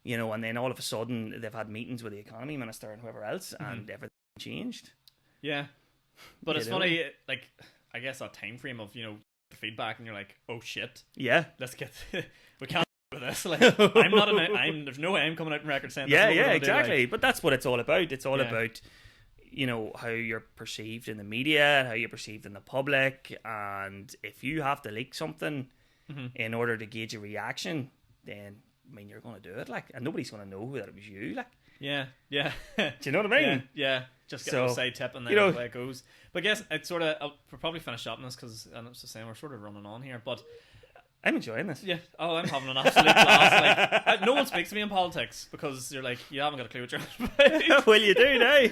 B: and then all of a sudden they've had meetings with the economy minister and whoever else, and everything changed. Yeah,
A: but it's funny, like I guess that time frame of the feedback, and you're like, oh shit, let's get we can't do this. Like there's no way I'm coming out in record saying
B: exactly. But that's what it's all about. It's all about how you're perceived in the media, how you're perceived in the public, and if you have to leak something in order to gauge a reaction, then you're going to do it, and nobody's going to know that it was you,
A: Yeah.
B: Do you know what I mean?
A: Yeah. Just get a side tip and then the way it goes. But I guess it's sort of, we'll probably finish up on this because I was just saying we're sort of running on here, but
B: I'm enjoying this.
A: Yeah. Oh, I'm having an absolute blast. No one speaks to me in politics because you're like, you haven't got a clue what you're about.
B: Well, you do now.
A: I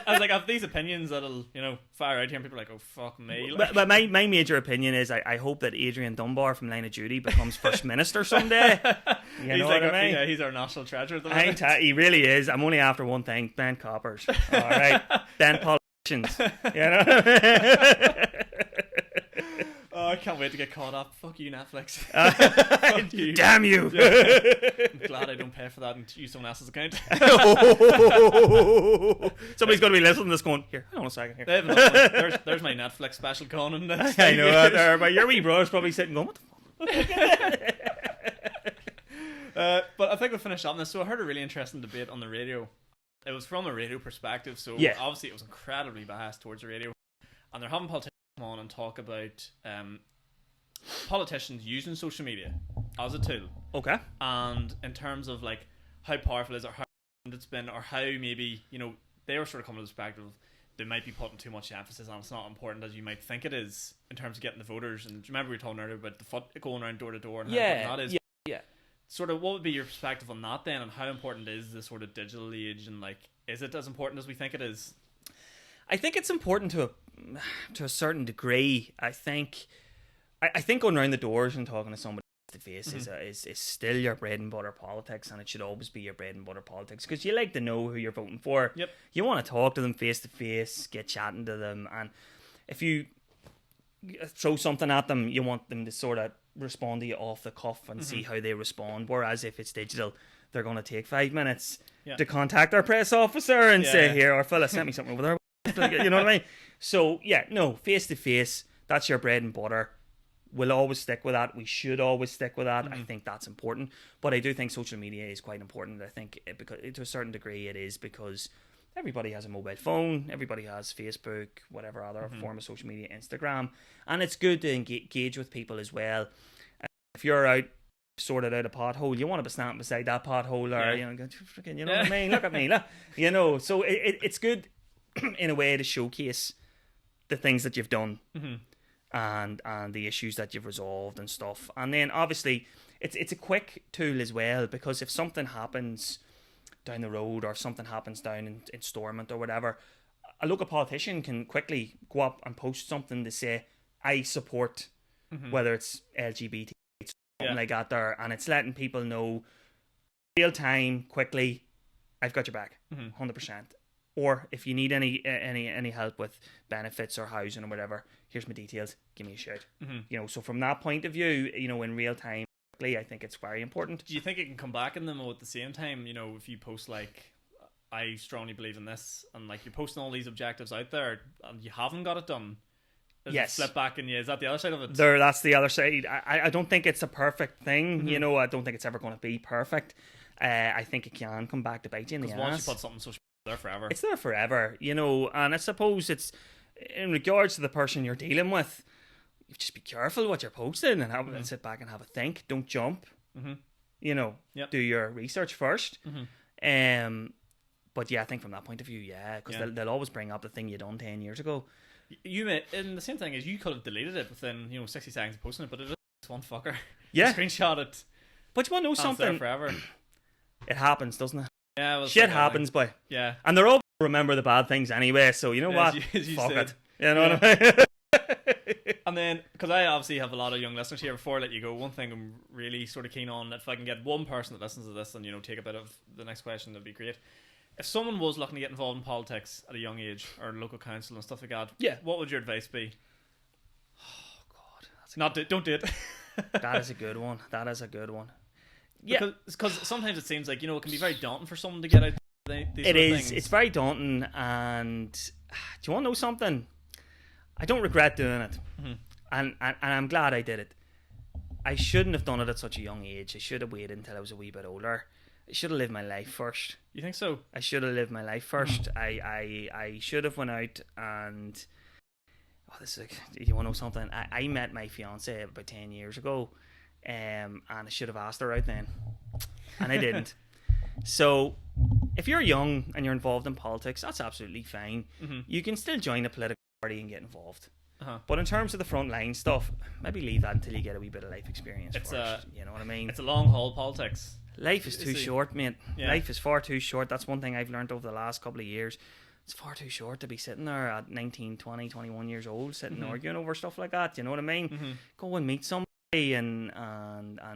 A: was like, I have these opinions that'll, fire out here, and people are like, oh, fuck me.
B: But my major opinion is I hope that Adrian Dunbar from Line of Duty becomes First Minister someday. You know what I mean?
A: Yeah, he's our national treasure at the moment.
B: He really is. I'm only after one thing, Ben coppers. All right. Ben politicians.
A: Oh, I can't wait to get caught up. Fuck you, Netflix.
B: Fuck you. Damn you.
A: I'm glad I don't pay for that and use someone else's account.
B: Somebody's going to be listening to this going, here, hold on a second here.
A: There's my Netflix special Conan. This
B: I know that there, but your wee brother's probably sitting going, what the fuck?
A: But I think we'll finish up on this. So I heard a really interesting debate on the radio. It was from a radio perspective, so obviously it was incredibly biased towards the radio. And they're having politicians come on and talk about politicians using social media as a tool.
B: Okay.
A: And in terms of like how powerful it is, or how it's been, or how maybe they were sort of coming to the perspective of they might be putting too much emphasis on it's not important as you might think it is in terms of getting the voters. And do you remember we were talking earlier about the foot going around door to door and how important that is?
B: Yeah. Sort
A: of, what would be your perspective on that then, and how important is the sort of digital age, and like, is it as important as we think it is?
B: I think it's important to a certain degree. I think going around the doors and talking to somebody the face is still your bread and butter politics, and it should always be your bread and butter politics, because you like to know who you're voting for.
A: Yep.
B: You want to talk to them face to face, get chatting to them, and if you throw something at them, you want them to sort of respond to you off the cuff and see how they respond. Whereas if it's digital, they're going to take 5 minutes to contact our press officer and say, here, our fella sent me something over there. You know what I mean? So, yeah, no, face to face, that's your bread and butter. We'll always stick with that. We should always stick with that. I think that's important. But I do think social media is quite important. I think because to a certain degree it is, because everybody has a mobile phone. Everybody has Facebook, whatever other form of social media, Instagram. And it's good to engage with people as well. If you're out, sorted out a pothole, you want to be standing beside that pothole, or you know what I mean? Look at me, look. You know, so it's good in a way to showcase the things that you've done. And the issues that you've resolved and stuff. And then obviously it's a quick tool as well, because if something happens down the road, or something happens down in Stormont or whatever, a local politician can quickly go up and post something to say, I support, whether it's LGBT, something like that there, and it's letting people know real time, quickly, I've got your back, 100%. Or if you need any help with benefits or housing or whatever, here's my details, give me a shout. You know, so from that point of view, you know, in real time, I think it's very important.
A: Do you think it can come back in them at the same time? You know, if you post like, I strongly believe in this, and like you're posting all these objectives out there and you haven't got it done, does it slip back in you? Is that the other side of it?
B: That's the other side. I don't think it's a perfect thing. You know, I don't think it's ever going to be perfect. I think it can come back to bite you in the ass.
A: Once you put something social, it's there forever.
B: It's there forever, you know. And I suppose it's in regards to the person you're dealing with, you just be careful what you're posting, and sit back and have a think. Don't jump. You know, do your research first. But yeah, I think from that point of view, because they'll always bring up the thing you done 10 years ago.
A: And the same thing is, you could have deleted it within 60 seconds of posting it, but it is one fucker.
B: Yeah,
A: screenshot it.
B: But you want to know something?
A: It's there forever.
B: It happens, doesn't it?
A: Yeah, well,
B: shit happens, boy.
A: Yeah,
B: and they're all remember the bad things anyway. So you know what? Fuck it. You know what I mean?
A: And then, because I obviously have a lot of young listeners here, before I let you go, one thing I'm really sort of keen on, if I can get one person that listens to this and take a bit of the next question, that'd be great. If someone was looking to get involved in politics at a young age, or local council and stuff like that, what would your advice be? Oh God, don't do it.
B: That is a good one. That is a good one.
A: Yeah, because sometimes it seems like it can be very daunting for someone to get out. It is.
B: It's very daunting, and do you want to know something? I don't regret doing it, and I'm glad I did it. I shouldn't have done it at such a young age. I should have waited until I was a wee bit older. I should have lived my life first.
A: You think so?
B: I should have lived my life first. I should have went out and you want to know something? I met my fiance about 10 years ago, and I should have asked her out then, and I didn't. So if you're young and you're involved in politics, that's absolutely fine. You can still join a political party and get involved. But in terms of the front line stuff, maybe leave that until you get a wee bit of life experience first. You know what I mean?
A: It's a long haul politics.
B: Life is too short, mate. Life is far too short. That's one thing I've learned over the last couple of years. It's far too short to be sitting there at 19, 20, 21 years old, sitting arguing over stuff like that. You know what I mean? Go and meet somebody and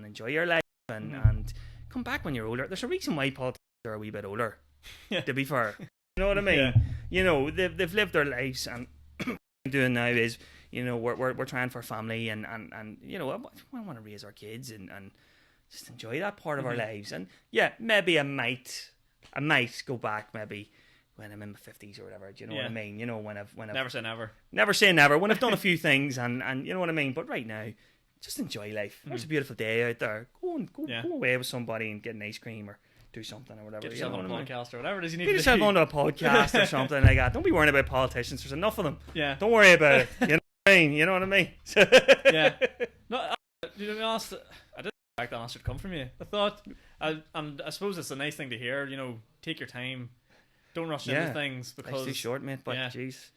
B: enjoy your life and come back when you're older. There's a reason why politicians are a wee bit older, to be fair. You know what I mean? You know, they've lived their lives, and what we're doing now is, we're trying for family, and we want to raise our kids and just enjoy that part of our lives. And maybe I might go back maybe when I'm in my 50s or whatever. Do you know what I mean? When I've
A: never say never.
B: Never say never. When I've done a few things, and you know what I mean. But right now, just enjoy life. There's a beautiful day out there. Go away with somebody and get an ice cream or do something or whatever.
A: Get yourself on a podcast or whatever it is you need
B: to do. Get yourself onto a podcast or something like that. Don't be worrying about politicians. There's enough of them.
A: Yeah.
B: Don't worry about it. You know what I mean? You know what I mean?
A: Yeah. No, to be honest, I didn't expect the answer to come from you. I thought, and I suppose it's a nice thing to hear. Take your time. Don't rush into things, because
B: life's too short, mate. But jeez,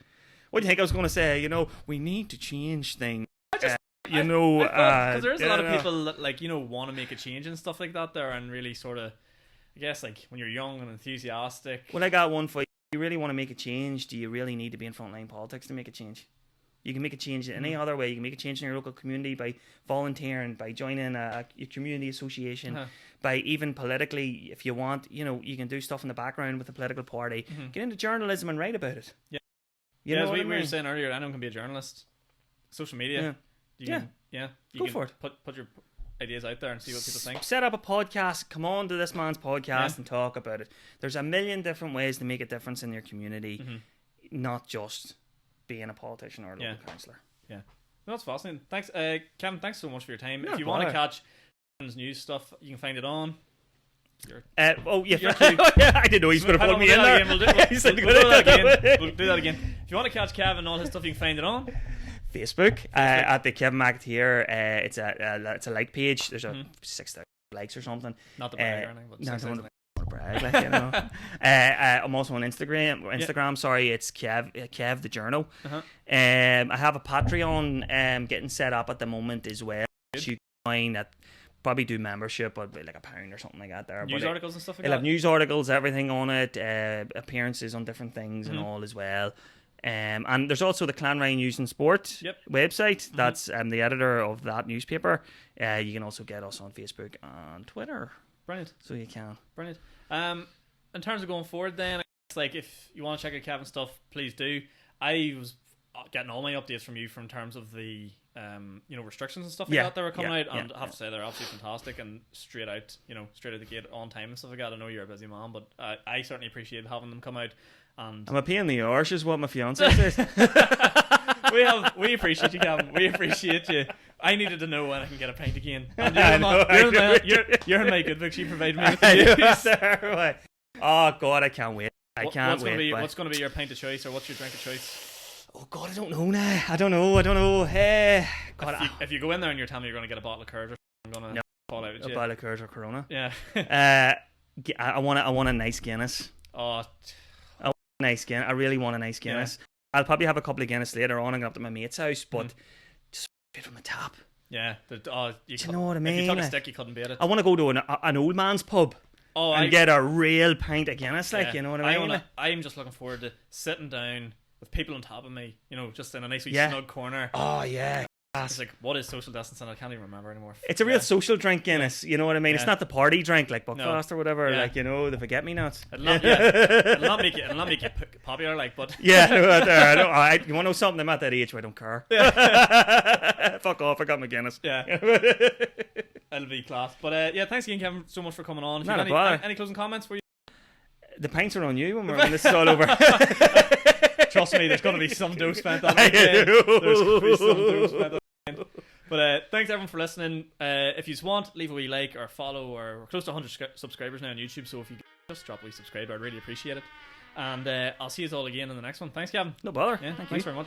B: what do you think I was going to say? We need to change things. Because
A: there is a lot of people that want to make a change and stuff like that there, and really sort of, I guess, when you're young and enthusiastic.
B: Well, I got one for you. You really want to make a change? Do you really need to be in frontline politics to make a change? You can make a change in any other way. You can make a change in your local community by volunteering, by joining a community association, by even politically, if you want, you can do stuff in the background with the political party. Get into journalism and write about it.
A: Yeah.
B: As
A: we were saying earlier, anyone can be a journalist. Social media. You
B: Go for it.
A: Put your ideas out there and see what people think.
B: Set up a podcast. Come on to this man's podcast and talk about it. There's a million different ways to make a difference in your community, not just being a politician or a local councillor.
A: Yeah, that's fascinating. Thanks, Kevin. Thanks so much for your time.
B: No
A: if you
B: bother.
A: want to catch Kevin's news stuff, you can find it on.
B: I didn't know he's going to pull me in there.
A: We'll do that again. If you want to catch Kevin and all his stuff, you can find it on
B: Facebook. At the Kevin Mcateer. It's a like page. There's a 6,000 likes or something.
A: Not the brag or anything, but 6,000 likes.
B: Brag, I'm also on Instagram. Sorry, it's Kev the Journal. I have a Patreon getting set up at the moment as well. You can find that. Probably do membership, but like £1 or something like that. There
A: news articles and stuff like
B: that. It'll have news articles, everything on it, appearances on different things and all as well. And there's also the Clanryan News and Sport website. That's the editor of that newspaper. You can also get us on Facebook and Twitter.
A: Brilliant.
B: So you can.
A: Brilliant. In terms of going forward, then, it's like if you want to check out Kevin's stuff, please do. I was getting all my updates from you from terms of the restrictions and stuff like that that were coming out, and I have to say they're absolutely fantastic and straight out the gate on time and stuff like that. I know you're a busy man, but I certainly appreciate having them come out. And
B: I'm a pain in the arse is what my fiance says.
A: we appreciate you, Kevin. We appreciate you. I needed to know when I can get a pint again. And you're in my good book. She provided me with the news.
B: Oh God, I can't wait.
A: What's going to be your pint of choice, or what's your drink of choice?
B: Oh God, I don't know now. I don't know. God,
A: if you go in there and you're telling me you're going to get a bottle of Courage, I'm going to fall out at you.
B: A bottle of Courage or Corona.
A: Yeah.
B: I want a nice Guinness.
A: Oh.
B: I want a nice Guinness. I really want a nice Guinness. Yeah. I'll probably have a couple of Guinness later on and go up to my mate's house, but just straight from the tap.
A: Yeah.
B: Do you know what I mean?
A: If you took a stick, you couldn't beat it.
B: I want to go to an old man's pub. And get a real pint of Guinness, you know what I mean?
A: I'm just looking forward to sitting down with people on top of me, just in a nice wee snug corner.
B: Oh yeah.
A: It's like, what is social distancing? I can't even remember anymore.
B: It's a real social drink, Guinness. You know what I mean? It's not the party drink like Buckfast or whatever. The forget me nots.
A: It'll not make you popular, but
B: you want to know something? I'm at that age where I don't care. Fuck off! I got my Guinness.
A: Yeah. It'll be class. But thanks again, Kevin, so much for coming on. Any closing comments for you?
B: The pints are on you when this is all over.
A: Trust me, there's going to be some dough spent on it. There's going to be some dough spent on it. But thanks everyone for listening. If you want, leave a wee like or follow. We're close to 100 subscribers now on YouTube, so if you just drop a wee subscribe, I'd really appreciate it. And I'll see you all again in the next one. Thanks, Gavin.
B: No bother.
A: Thanks very much.